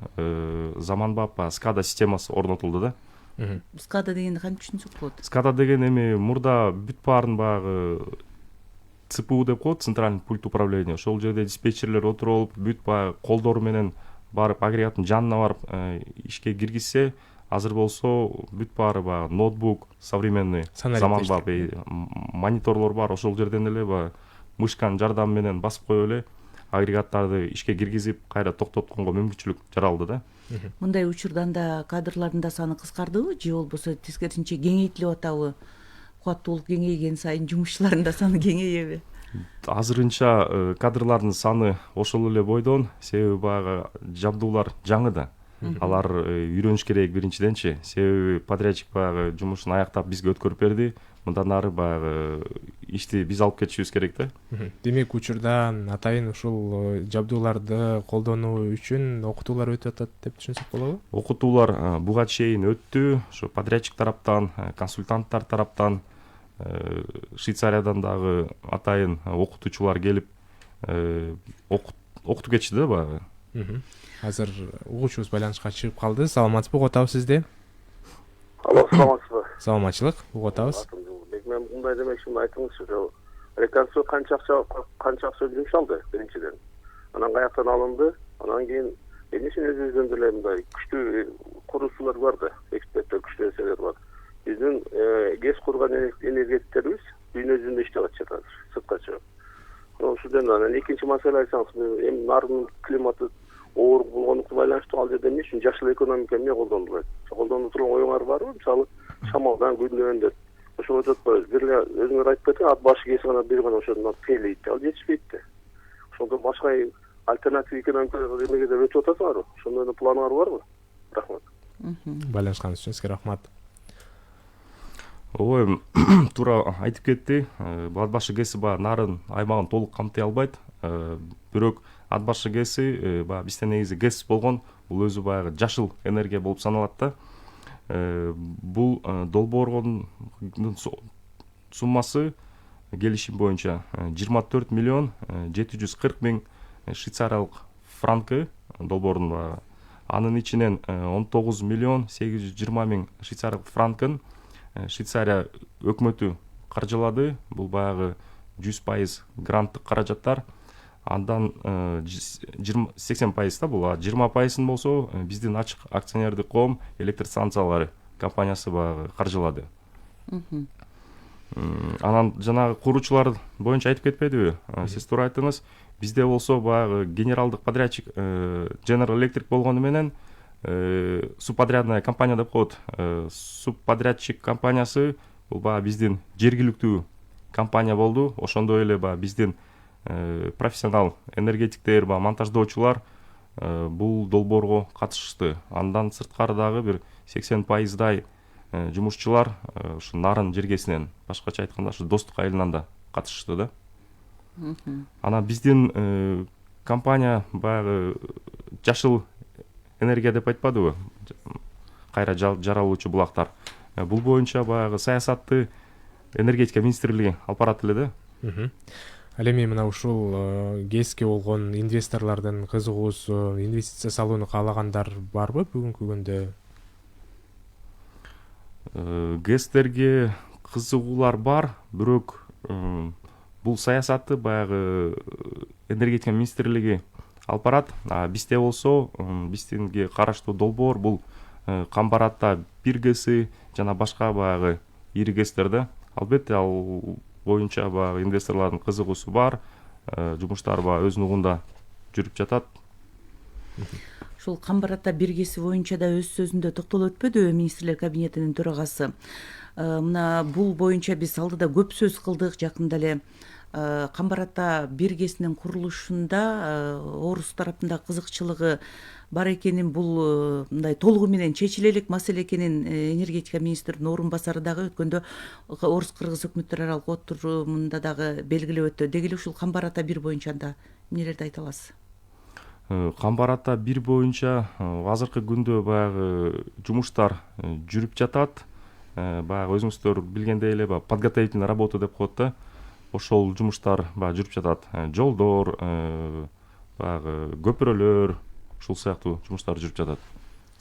заманбап SCADA системасы орнотулду да. SCADA дегенди кантип түшүнсөк болот? SCADA деген эми мурда бүт баарын баягы ЦПУ деп коет, центральный пульт управления. Ошол жерде диспетчерлер отуруп, бүт баягы колдору менен барып агрегаттын жанына барып ишке киргизсе, азыр болсо бүт баары баягы ноутбук, современный, заманбап мониторлор бар. Ошол жерден эле баягы мышканын жардамы менен басып коюп эле агрегаттарды ишке киргизип, кайра токтотконго мүмкүнчүлүк жаралды да. Мындай учурдан да кадрлардын да саны кыскардыбы же болбосо тескерисинче кеңейтилип атабы? Кубаттуулук кеңейген сайын жумушчулардын да саны кеңейеби? Азырынча кадрлардын саны ошол эле бойдон, себеби баягы жабдуулар жаңы да. Алар үйрөнүш керек биринчиденчи, себеби подрядчик баягы жумушун аяктап бизге өткөрүп берди. Мындан ары баягы ишти биз алып кетишибиз керек да. Демек учурда атайын ушул жабдууларды колдонуу үчүн окутуулар өтүп атат деп түшүнсөк болобу? Окутуулар буга чейин өттү. Ошо подрядчик тараптан, консультанттар тараптан, Швейцариядан дагы атайын окутуучулар келип окутуп кетишти да баягы. Азыр угуучубуз байланышка чыгып калды. Саламатсызбы, угуп атабыз сизди? Алло, саламатсызбы? Саламатчылык, угуп атабыз. Мен мындай демекчимин, айтыңызчы, реконструкция канча акча жумшалды биринчиден. Анан каяктан алынды, анан кийин эмнесин өзүбүздөн деле мындай күчтүү куруучулар бар да, эксперттер, күчтүү нерселер бар. Биздин ГЭС курган энергетиктерибиз дүйнө жүзүндө иштеп атышат азыр, сыртка чыгып. Ошондон анан экинчи маселе айтсаңыз, эми нардын климаты оор болгондуктан байланыштуу ал жерде эмне үчүн жашыл экономика эмне колдонулат? Колдонуп турган оюңар барбы? Мисалы, шамалдан, күндөн деп. Ошого жатпайбыз. Бир эле өзүңөр айтып кетиңер, ат башы ГЭС гана бир гана ошондон келейт. Ал жетишпейт да. Ошондон башка альтернатив экономика эмеге деп өтүп атасыңарбы? Ошондой планыңар барбы? Рахмат. Байланышканыңыз үчүн сизге рахмат. Ой, туура айтып кетти. Ат башы ГЭСи нарын аймагын толук камтый албайт. Бирок ат башы ГЭСи бизде негизи ГЭС болгон, бул өзү баягы жашыл энергия болуп саналат да. Бул долбоордун суммасы келишим боюнча 24 миллион 740 миң швейцариялык франкы долбоордун баягы. Анын ичинен 19 миллион 820 миң швейцариялык франкын Швейцария өкмөтү каржылады. Бул баягы 100% гранттык каражаттар. Андан 80% да бул, 20% болсо биздин ачык акционердик коом электр станциялары компаниясы баягы каржылады. Анан жанагы куруучулар боюнча айтып кетпедиби? Сиз туура айттыңыз. Бизде болсо баягы генералдык подрядчик General Electric болгону менен субподрядная компания деп коет. Субподрядчик компаниясы бул баягы биздин жергиликтүү компания болду. Ошондой эле баягы биздин профессионал энергетиктер, монтаждоочулар бул долбоорго катышышты. Андан сырткары дагы бир 80%дай жумушчулар ушу Нарын жергесинен, башкача айтканда ушу Достук айылынан да катышышты да. Анан биздин компания баягы жашыл энергия деп айтпадыбы? Кайра жаралуучу булактар. Бул боюнча баягы саясатты энергетика министрлиги алып барат эле да. Ал эми мына ушул ГЭСке болгон инвесторлордун кызыгуусу, инвестиция салууну каалагандар барбы бүгүнкү күндө? ГЭСтерге кызыгуулар бар, бирок бул саясатты баягы энергетика министрлиги алып барат. Бизде болсо, биздинге караштуу долбоор бул Камбаратта 1 ГЭСи жана башка баягы ири ГЭСтер да. Албетте ал боюнча баягы инвесторлордун кызыгуусу бар, жумуштар баягы өзүнүн угунда жүрүп жатат. Ушул Камбаратта 1 ГЭСи боюнча да өз сөзүндө токтолуп өтпөдүбү министрлер кабинетинин төрагасы? Мына бул боюнча биз алдыда көп сөз кылдык, жакында эле Камбаратта 1 ГЭСинин курулушунда Орус тарапында кызыкчылыгы бар экенин, бул мындай толугу менен чечилелик маселе экенин энергетика министринин орун басары дагы өткөндө Орус кыргыз өкмөттөр аралык отурумунда дагы белгилеп өттү. Деги эле ушул Камбаратта 1 боюнча да эмнелерди айта аласыз? Камбаратта 1 боюнча азыркы күндө баягы жумуштар жүрүп жатат. Баягы өзүңүздөр билгендей эле подготовительный работа деп коет да. Ошол жумуштар баягы жүрүп жатат. Жолдор, баягы көпүрөлөр, ушул сыяктуу жумуштар жүрүп жатат.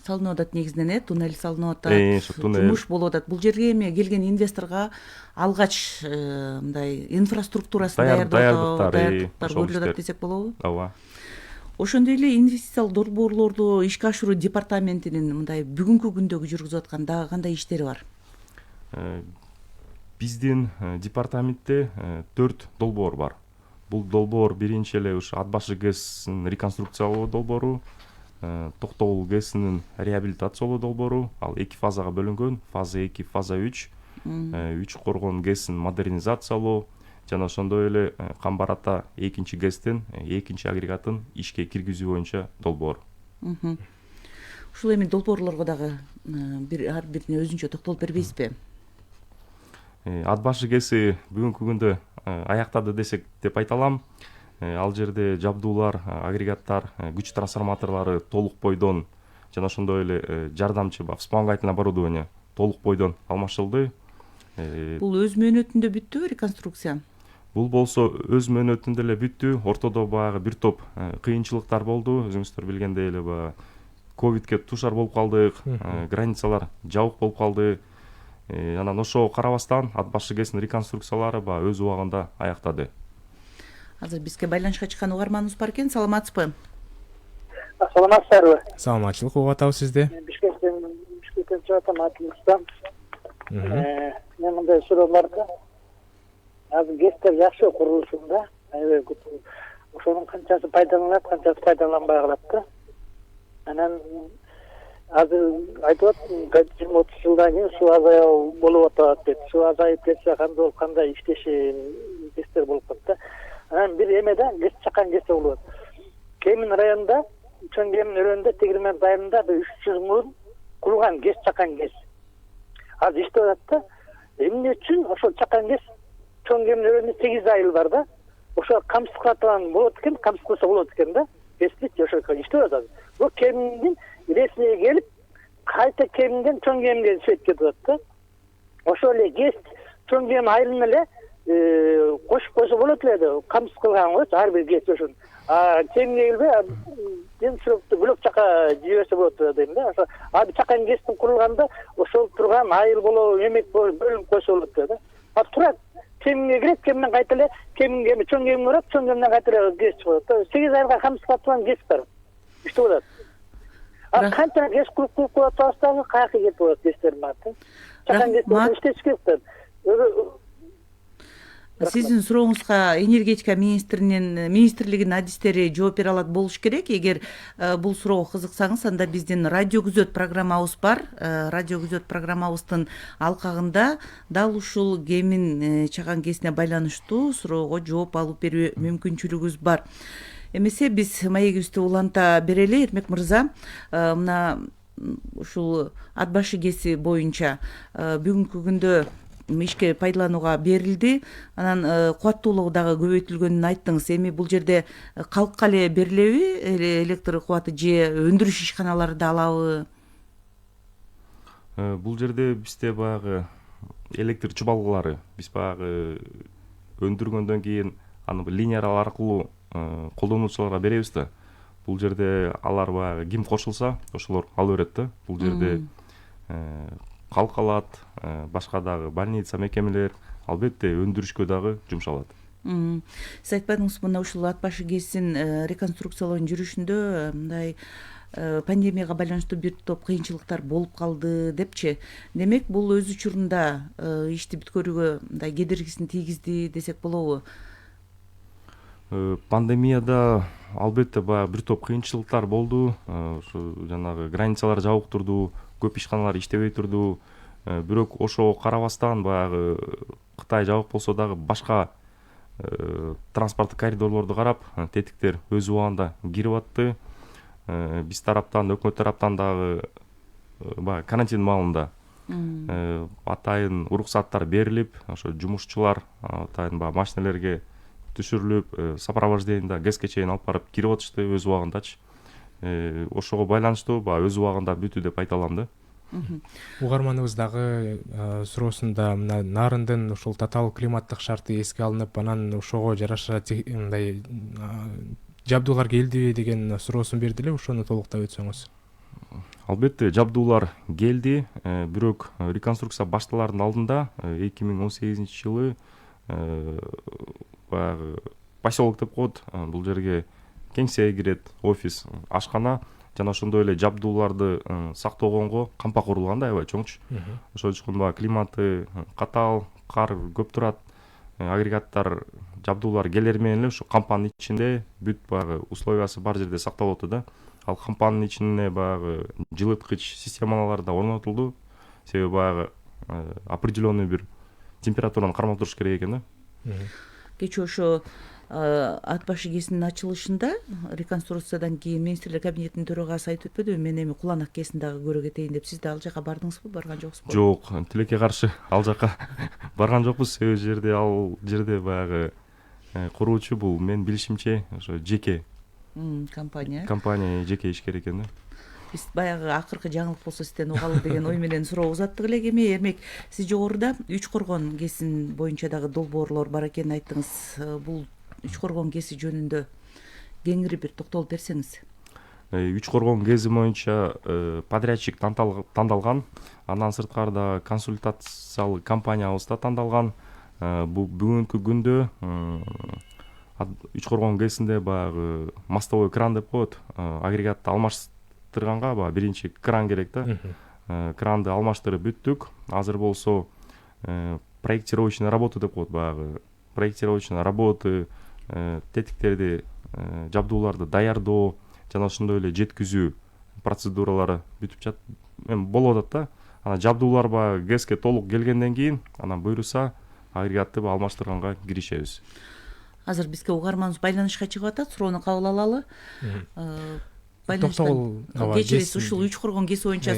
Салынып атат негизинен, туннель салынып атат, жумуш болуп атат. Бул жерге эми келген инвесторго алгач мындай инфраструктурасын даярдыктар көрүлүп атат десек болобу? Ооба. Ошондой эле инвестициялык долбоорлорду ишке ашыруу департаментинин мындай бүгүнкү күндөгү жүргүзүп аткан дагы кандай иштери бар? Биздин департаментте 4 долбоор бар. Бул долбоор биринчи эле ушу Ат башы ГЭСин реконструкциялоо долбоору, Токтогул ГЭСинин реабилитациялоо долбоору, ал 2 фазага бөлүнгөн, фаза 2, фаза 3, 3 Коргон ГЭСин модернизациялоо, жана ошондой эле Камбаратта 2 ГЭСтин 2 агрегатын ишке киргизүү боюнча долбоор. Ушул эми долбоорлорго дагы ар бирине өзүнчө токтолуп бербейсизби? Ат башы ГЭСи бүгүнкү күндө аяктады десек деп айта алам. Ал жерде жабдуулар, агрегаттар, күч трансформаторлору толук бойдон жана ошондой эле жардамчы вспомогательное оборудование толук бойдон алмашылды. Бул өз мөөнөтүндө бүттүбү реконструкция? Бул болсо өз мөөнөтүндө эле бүттү. Ортодо баягы бир топ кыйынчылыктар болду. Өзүңүздөр билгендей эле баягы ковидке тушар болуп калдык, границалар жабык болуп калды. Анан ошого карабастан Ат башы ГЭСинин реконструкциялары өз убагында аяктады. Азыр бизге байланышка чыккан угарманыбыз бар экен, саламатсызбы? Саламатсыздарбы? Саламатчылык угуп атабыз сизди. Бишкектен чыгып атам, Атылыстан. Мен мындай суроо бар да. Азыр ГЭСтер жакшы курулушунда, ошонун канчасы пайдаланылат, канчасы пайдаланбай калат да. Анан азыр айтып атат 20-30 жылдан кийин суу азаял болуп атат деп. Суу азайып кетсе кандай иштеши ГЭСтер болуп калат да. Анан бир эме да, ГЭС чакан ГЭС болуп атат. Кемин районунда, Чоң Кемин өрөөнүндө Тегирмен айылында 300 жыл мурун курулган ГЭС чакан ГЭС. Азыр иштеп атат да. Эмне үчүн ошол чакан ГЭС Чоң Кемин өрөөнүндө 8 айыл бар да. Ошо камсыздатылган болот экен, камсыздаса болот экен да. ГЭСти ошо иштеп атат. Бул Кеминдин Ресмиге келип, кайта Кеминден Чоң Кеминге түшөт кетип атат да. Ошол эле ГЭС Чоң Кемин айылын эле кошуп койсо болот эле да. Камсыз кылган коёсу ар бир ГЭС ошон. Кеминге келбей, блок жака жиберсе болот дейм да. Ошо чакан ГЭСтин курулганда ошол турган айыл болобу, эмек болобу бөлүнүп койсо болот да. Турат кемиңге кирет, кеминен кайта эле кемиңге чоң кемиң барат, чоң кемиңден кайта эле кез чыгат. 8 айга камсыздатылган кез бар. Иштеп атат. Канча кез кылып атабыз дагы каяка кетип атат кездер маты. Чакан кез иштеш керек да. Сиздин сурооңузга энергетика министрлигинин адистери жооп бере алат болуш керек. Эгер бул суроого кызыксаңыз, анда биздин радио күзөт программабыз бар. Радио күзөт программабыздын алкагында дал ушул кемин чаган кезине байланыштуу суроого жооп алып берүү мүмкүнчүлүгүбүз бар. Эмесе биз маегибизди уланта берели, Эрмек мырза. Мына ушул ат башы кеси боюнча бүгүнкү күндө ишке пайдаланууга берилди. Анан кубаттуулугу дагы көбөйтүлгөнүн айттыңыз. Эми бул жерде калкка эле берилеби, электр кубаты же өндүрүш ишканалары да алабы? Бул жерде бизде баягы электр чубалгылары биз баягы өндүргөндөн кийин аны линиялар аркылуу колдонуучуларга беребиз да. Бул жерде алар баягы ким кошулса, ошолор ала берет да. Бул жерде калк алат, башка дагы больница мекемелер албетте өндүрүшкө дагы жумшалат. Сиз айтпадыңыз, мына ушул ат башы кесин реконструкциялоонун жүрүшүндө мындай пандемияга байланыштуу бир топ кыйынчылыктар болуп калды депчи. Демек, бул өз учурунда ишти бүткөрүүгө мындай кедергисин тийгизди десек болобу? Пандемияда албетте баягы бир топ кыйынчылыктар болду. Ушу жанагы границалар жабык турду, көп ишканалар иштебей турду. Бирок ошого карабастан баягы Кытай жабык болсо дагы башка транспорттук коридорлорду карап, тетиктер өз убагында кирип атты. Биз тараптан, өкмөт тараптан дагы баягы карантин маалында атайын уруксаттар берилип, ошо жумушчулар атайын баягы машинелерге түшүрүлүп, сопровождениеда ГЭСке чейин алып барып кирип атышты өз убагындачы. Ошого байланыштуу баягы өз убагында бүтү деп айта алам да. Угарманыбыз дагы суроосунда мына нарындын ушул татаал климаттык шарты эске алынып, анан ошого жараша мындай жабдуулар келдиби деген суроосун берди эле, ошону толуктап өтсөңүз. Албетте жабдуулар келди, бирок реконструкция башталаардын алдында 2018-жылы баягы поселок деп коет. Бул жерге кеңсе кирет, офис, ашкана жана ошондой эле жабдууларды сактоогонго кампа курулган да, аябай чоңчу. Ошол үчүн баягы климаты катаал, кар көп турат, агрегаттар, жабдуулар келер менен эле ушу кампанын ичинде бүт баягы условиясы бар жерде сакталып атат да. Ал кампанын ичине баягы жылыткыч системалар да орнотулду. Себеби баягы определенный бир температураны кармап туруш керек экен да. Кечээ ошо ат башы кесинин ачылышында реконструкциядан кийин министрлер кабинетинин төрагасы айтып өтпөдүбү, мен эми Куланак кесин дагы көрө кетейин деп. Сиз да ал жака бардыңызбы, барган жоксузбу? Жок, тилекке каршы ал жака барган жокпуз. Себеби ал жерде баягы куруучу бул мен билишимче ошо жеке компания жеке ишкер экен да. Биз баягы акыркы жаңылык болсо сизден угалы деген ой менен суроо узаттык элек. Эми Эрмек, сиз жогоруда Үч Коргон кесин боюнча дагы долбоорлор бар экенин айттыңыз. Бул Үч Коргон кеси жөнүндө кеңири бир токтолуп берсеңиз. Үч Коргон кези боюнча подрядчик тандалган, андан сырткары да консультациялык компаниябыз да тандалган. Бүгүнкү күндө Үч Коргон кесинде баягы мостовой кран деп коет, агрегатты алмаштырганга баягы биринчи кран керек да. Кранды алмаштырып бүттүк. Азыр болсо проектировочный работа деп коет, баягы проектировочный работы, тетиктерди, жабдууларды даярдоо жана ошондой эле жеткизүү процедуралары бүтүп жатат, болуп атат да. Анан жабдуулар баягы ГЭСке толук келгенден кийин анан буйруса агрегатты алмаштырганга киришебиз. Азыр бизге угарманыбыз байланышка чыгып атат, суроону кабыл алалы. Кечиресиз, ушул Үч Коргон кеси боюнча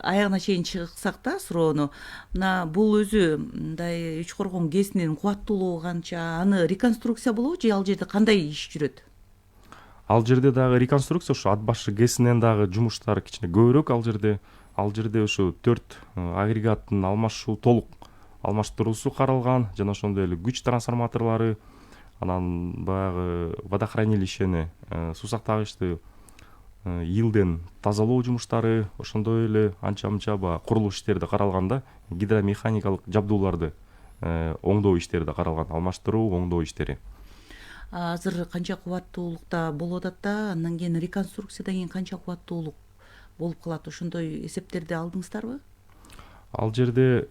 аягына чейин чыксак да суроону. Мына бул өзү мындай Үч Коргон кесинин кубаттуулугу канча, аны реконструкция болобу же ал жерде кандай иш жүрөт? Ал жерде дагы реконструкция, ушу ат башы кесинен дагы жумуштар кичине көбүрөөк ал жерде. Ал жерде ушу 4 агрегаттын толук алмаштыруусу каралган, жана ошондой эле күч трансформаторлору, анан баягы водохранилищени, суу сактагычты илден тазалоо жумуштары, ошондой эле анча мынча баягы курулуш иштери да каралган да, гидромеханикалык жабдууларды оңдоо иштери да каралган, алмаштыруу, оңдоо иштери. Азыр канча кубаттуулукта болуп атат да, андан кийин реконструкциядан кийин канча кубаттуулук болуп калат, ошондой эсептерди алдыңыздарбы? Ал жерде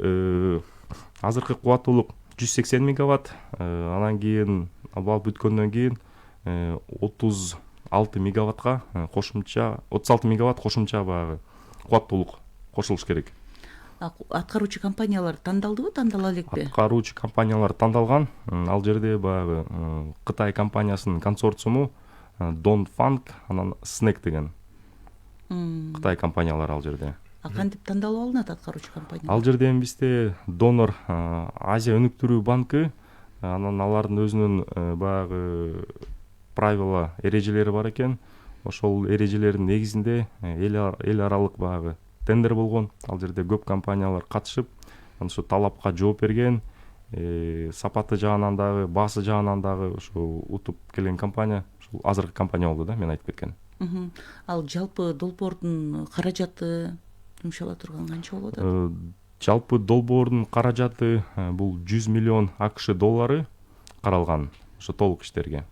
азыркы кубаттуулук 180 мегаватт, анан кийин абал бүткөндөн кийин 36 мегаваттка кошумча, 36 мегаватт кошумча баягы кубаттуулук кошулуш керек. Аткаруучу компаниялар тандалдыбы, тандала элекпи? Аткаруучу компаниялар тандалган. Ал жерде баягы Кытай компаниясынын консорциуму Dongfang, анан Snec деген Кытай компаниялары ал жерде. Кантип тандалып алынат аткаруучу компания? Ал жерде эми бизде донор Азия өнүктүрүү банкы, анан алардын өзүнүн баягы правила, эрежелери бар экен. Ошол эрежелердин негизинде эл аралык баягы тендер болгон. Ал жерде көп компаниялар катышып, анан ошо талапка жооп берген, сапаты жагынан дагы, баасы жагынан дагы ошо утуп келген компания, ушул азыркы компания болду да, мен айтып кеткен. Ал жалпы долбоордун каражаты жумшала турган канча болуп атат? Жалпы долбоордун каражаты бул 100 миллион АКШ доллары каралган ошо толук иштерге.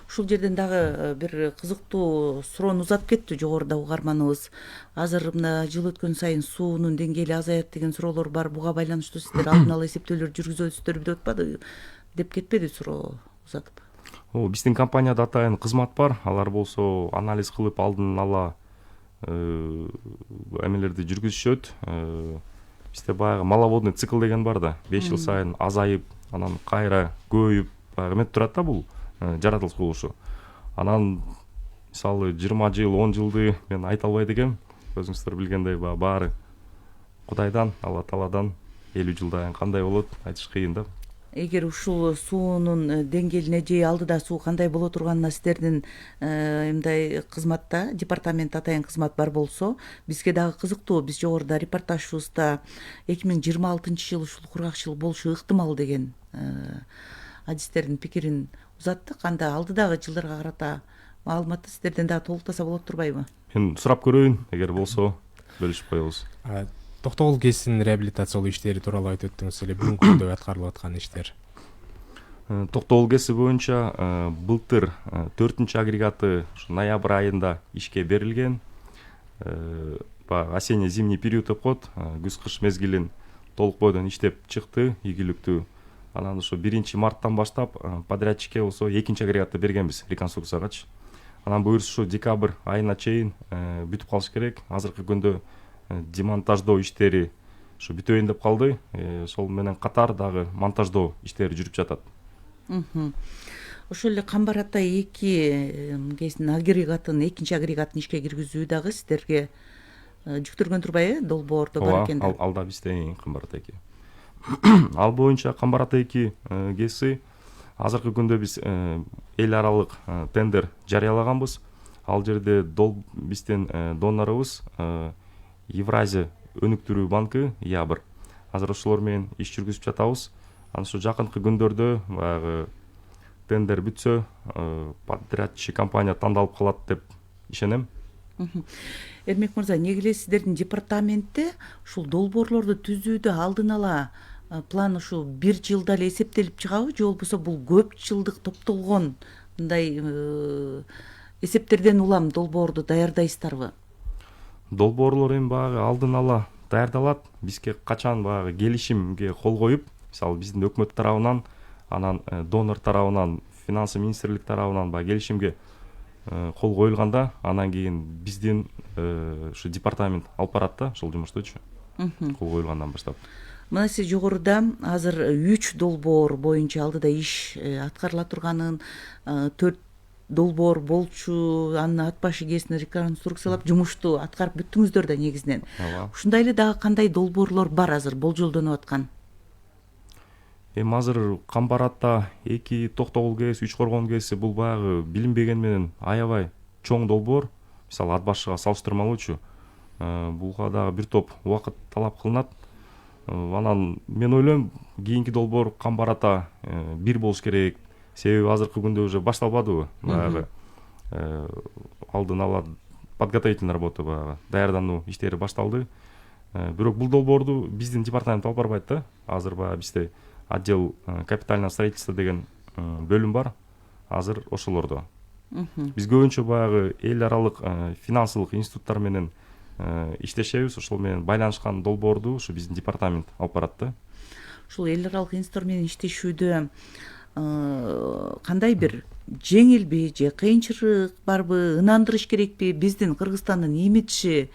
Ушул жерден дагы бир кызыктуу суроону узатып кетти жогоруда угарманыбыз. Азыр мына жыл өткөн сайын суунун деңгээли азаят деген суроолор бар. Буга байланыштуу сиздер алдын ала эсептөөлөр жүргүзөсүздөр деп атпады, деп кетпеди суроо узатып? Биздин компанияда атайын кызмат бар. Алар болсо анализ кылып алдын ала эмелерди жүргүзүшөт. Бизде баягы маловодный цикл деген бар да. 5 жыл сайын азайып, анан кайра көбөйүп баягы эметип турат да бул жаратылыш курулушу. Анан мисалы 20 жыл, 10 жылды мен айта албайт экем. Өзүңүздөр билгендей баары Кудайдан, Алла Тааладан 50 жылдан кандай болот айтыш кыйын да. Эгер ушул суунун деңгээлине же алдыда суу кандай боло турганына сиздердин мындай кызматта, департамент атайын кызмат бар болсо, бизге дагы кызыктуу. Биз жогоруда репортажыбызда 2026 жыл ушул кургакчыл болушу ыктымал деген адистердин пикирин узаттык. Анда алдыдагы жылдарга карата маалыматты сиздерден дагы толуктаса болот турбайбы? Мен сурап көрөйүн, эгер болсо бөлүшүп коебуз. Токтогул КЭСтин реабилитациялоо иштери тууралуу айтып өттүңүз эле, бүгүнкү күндө аткарылып аткан иштер. Токтогул КЭСи боюнча былтыр 4-агрегаты ноябрь айында ишке берилген. Осенне-зимний период деп коет, күз-кыш мезгилин толук бойдон иштеп чыкты, ийгиликтүү. Анан ошо 1-марттан баштап подрядчикке болсо 2-агрегатты бергенбиз реконструкциягачы. Анан буюрса декабрь айына чейин бүтүп калыш керек. Азыркы күндө демонтаждоо иштери ушу бүтөйүн деп калды. Ошол менен катар дагы монтаждоо иштери жүрүп жатат. Ошол эле Камбар Атай 2 КЭСтин агрегатын, 2-агрегатын ишке киргизүү дагы сиздерге жүктөлгөн турбайбы? Долбоордо бар экен да. Ал да бизде Камбар Атай 2. Ал боюнча Камбар Атай 2 КЭСи азыркы күндө биз эл аралык тендер жарыялаганбыз. Ал жерде биздин донорубуз Евразия өнүктүрүү банкы Ябыр. Азыр ошолор менен иш жүргүзүп жатабыз. Анан ушу жакынкы күндөрдө баягы тендер бүтсө, подрядчы компания тандалып калат деп ишенем. Эрмек мырза, неге эле сиздердин департаментте ушул долбоорлорду түзүүдө алдын ала план ушу 1 жылда эле эсептелип чыгабы, же болбосо бул көп жылдык топтолгон мындай эсептерден улам долбоорду даярдайсыздарбы? Долбоорлор эми баягы алдын ала даярдалат. Бизге качан баягы келишимге кол коюп, мисалы биздин өкмөт тарабынан, анан донор тарабынан, финансы министрлик тарабынан баягы келишимге кол коюлганда, анан кийин биздин ушу департамент алып барат да ошол жумуштучу. Кол коюлгандан баштап. Мына сиз жогоруда азыр 3 долбоор боюнча алдыда иш аткарыла турганын, 4 долбоор болчу, анын ат башы КЭСин реконструкциялап жумушту аткарып бүттүңүздөр да негизинен. Ушундай эле дагы кандай долбоорлор бар азыр болжолдонуп аткан? Эми азыр Камбар Ата 2 Токтогул КЭС, 3 Коргон КЭСи бул баягы билинбеген менен аябай чоң долбоор. Мисалы ат башыга салыштырмалуучу. Буга дагы бир топ убакыт талап кылынат. Анан мен ойлойм, кийинки долбоор Камбар Ата 1 болуш керек. Себеби азыркы күндө уже башталбадыбы? Баягы алдын ала подготовительный работа баягы даярдануу иштери башталды. Бирок бул долбоорду биздин департамент алып барбайт да. Азыр баягы бизде отдел капитального строительства деген бөлүм бар. Азыр ошолордо. Биз көбүнчө баягы эл аралык финансылык институттар менен иштешебиз. Ошол менен байланышкан долбоорду ушу биздин департамент алып барат да. Ушул эл аралык институттар менен иштешүүдө кандай бир жеңилби же кыйынчылык барбы, ынандырыш керекпи? Биздин Кыргызстандын имиджи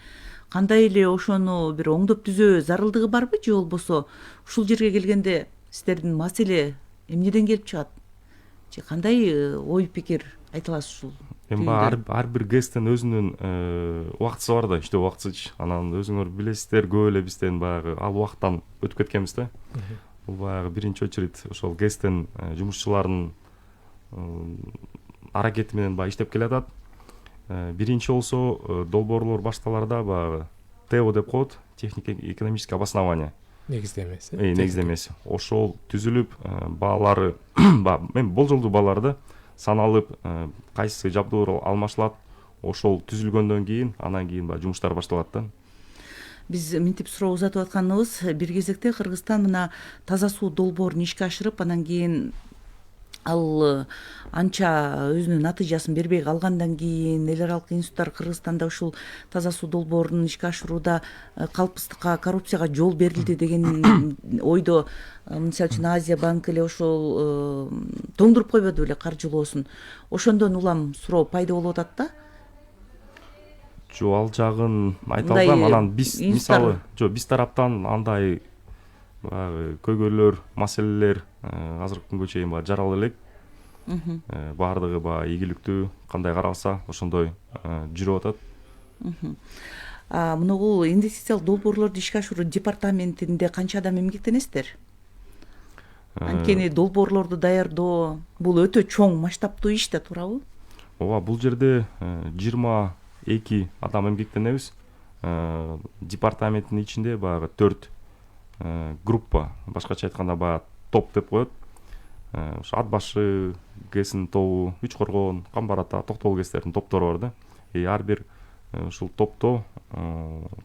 кандай эле ошону бир оңдоп түзөө зарылдыгы барбы же болбосо ушул жерге келгенде сиздердин маселе эмнеден келип чыгат? Же кандай ой пикир айта аласыз ушул? Эми ар бир ГЭСтин өзүнүн убактысы бар да, иштөө убактысычы. Анан өзүңөр билесиздер, көп эле бизден баягы ал убакыттан өтүп кеткенбиз да. Бул баягы биринчи очередь ошол ГЭСтин жумушчуларынын аракети менен баягы иштеп келатат. Биринчи болсо долбоорлор башталарда баягы ТЭО деп коет, технико-экономическое обоснование. Негиздемеси. Негиздемеси. Ошол түзүлүп, баалары, эми болжолдуу бааларды саналып, кайсы жабдуулар алмашылат, ошол түзүлгөндөн кийин, анан кийин баягы жумуштар башталат да. Биз минтип суроо узатып атканыбыз, бир кезекте Кыргызстан мына таза суу долбоорун ишке ашырып, анан кийин ал анча өзүнүн натыйжасын бербей калгандан кийин эл аралык институттар Кыргызстанда ушул таза суу долбоорун ишке ашырууда калпыстыкка, коррупцияга жол берилди деген ойдо, мисалы үчүн Азия банк эле ошол тоңдуруп койбоду беле каржылоосун. Ошондон улам суроо пайда болуп атат да. Жо, ал жагын айта албайм. Анан биз мисалы, биз тараптан андай көйгөйлөр, маселелер азыркы күнгө чейин жарала элек. Баардыгы ийгиликтүү, кандай каралса, ошондой жүрүп атат. Мына бул инвестициялык долбоорлорду ишке ашыруу департаментинде канча адам эмгектенесиздер? Анткени долбоорлорду даярдоо бул өтө чоң масштабтуу иш да, туурабы? Ооба, бул жерде 22 адам эмгектенебиз. Департаменттин ичинде баягы 4 группа, башкача айтканда баягы топ деп коет. Ошо ат башы ГЭСинин тобу, Үч Коргон, Камбар Ата, Токтогул ГЭСтердин топтору бар да. Ар бир ушул топто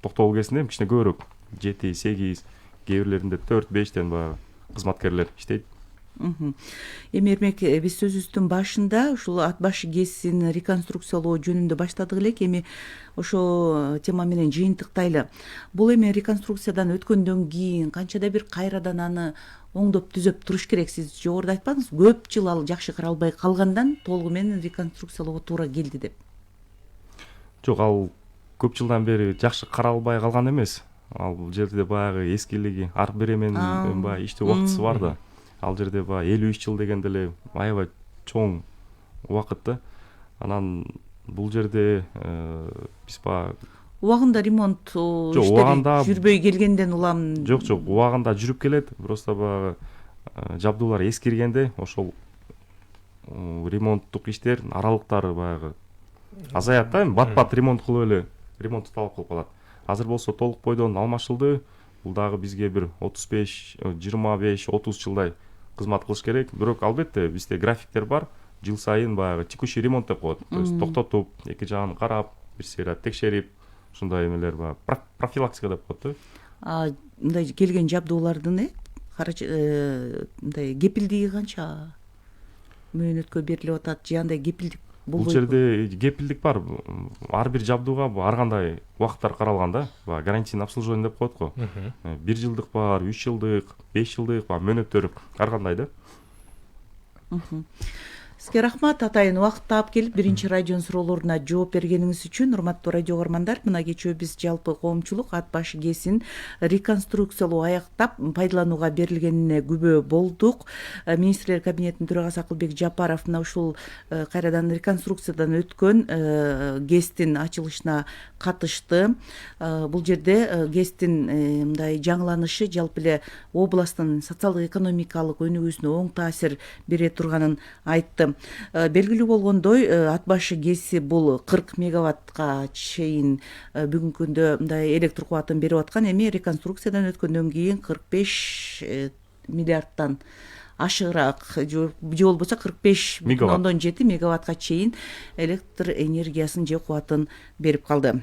Токтогул ГЭСинде кичине көбүрөөк 7-8, кээ бирлеринде 4-5тен баягы кызматкерлер иштейт. Эми Эрмек, биз сөзүбүздүн башында ушул ат башы ГЭСин реконструкциялоо жөнүндө баштадык элек. Эми ошо тема менен жыйынтыктайлы. Бул эми реконструкциядан өткөндөн кийин канчада бир кайрадан аны оңдоп түзөп туруш керек? Сиз жогоруда айтпадыңыз, көп жыл ал жакшы каралбай калгандан толугу менен реконструкциялоого туура келди деп. Жок, ал көп жылдан бери жакшы каралбай калган эмес. Ал бул жерде баягы эскилиги, ар бир эменин баягы иштөө убактысы бар да. Ал жерде 53 жыл дегенде эле аябай чоң убакыт да. Анан бул жерде биз убагында ремонт иштери жүрбөй келгенден улам? Жок, убагында жүрүп келет. Просто баягы жабдуулар эскиргенде ошол ремонттук иштер аралыктары баягы азаят да. Бат-бат ремонт кылып эле ремонт талап кылып калат. Азыр болсо толук бойдон алмашылды. Бул дагы бизге бир 35, 25, 30 жылдай кызмат кылыш керек. Бирок албетте бизде графиктер бар. Жыл сайын баягы текущий ремонт деп коет. То есть токтотуп, эки жагын карап, бир сыйра текшерип, ушундай эмелер бар. Профилактика деп коет да. Мындай келген жабдуулардын мындай кепилдиги канча мөөнөткө берилип атат же андай кепилдик болбойт? Бул жерде кепилдик бар. Ар бир жабдууга ар кандай убакыттар каралган да. Гарантийный обслуживание деп коет го. 1 жылдык бар, 3 жылдык, 5 жылдык мөөнөттөр ар кандай да. Сизге рахмат, атайын убакыт таап келип биринчи радионун суроолоруна жооп бергениңиз үчүн. Урматтуу радио угармандар, мына кечээ биз жалпы коомчулук ат башы ГЭСин реконструкциялоо аяктап пайдаланууга берилгенине күбө болдук. Министрлер кабинетинин төрагасы Акылбек Жапаров мына ушул кайрадан реконструкциядан өткөн ГЭСтин ачылышына катышты. Бул жерде ГЭСтин мындай жаңыланышы жалпы эле областтын социалдык экономикалык өнүгүүсүнө оң таасир бере турганын айтты. Белгилүү болгондой, ат башы ГЭСи бул 40 мегаваттка чейин бүгүнкү күндө мындай электр кубатын берип аткан. Эми реконструкциядан өткөндөн кийин 45 миллиардтан ашыгыраак же болбосо 45,7 мегаваттка чейин электр энергиясын же кубатын берип калды.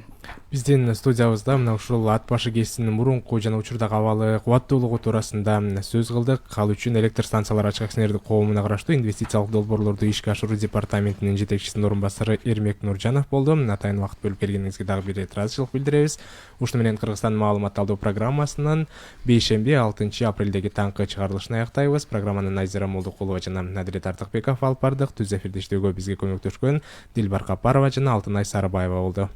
Биздин студиябызда мына ушул ат башы КЭСтин мурунку жана учурдагы абалы кубаттуулугу туурасында сөз кылдык. Ал үчүн электр станциялары ачык акционердик коомуна караштуу инвестициялык долбоорлорду ишке ашыруу департаментинин жетекчисинин орун басары Эрмек Нуржанов болду. Атайын вакыт бөлүп келгениңизге дагы бир ирет ыраазычылык билдиребиз. Ушуну менен Кыргызстан маалымат алуу программасынын бейшемби 6 апрелдеги таңкы чыгарылышын аяктайбыз. Программаны Найзира Молдукулова жана Надирет Артыкбеков алып бардык. Түз эфирде иштөөгө бизге көмөктөшкөн Дилбар Капарова жана Алтынай Сарыбаева болду.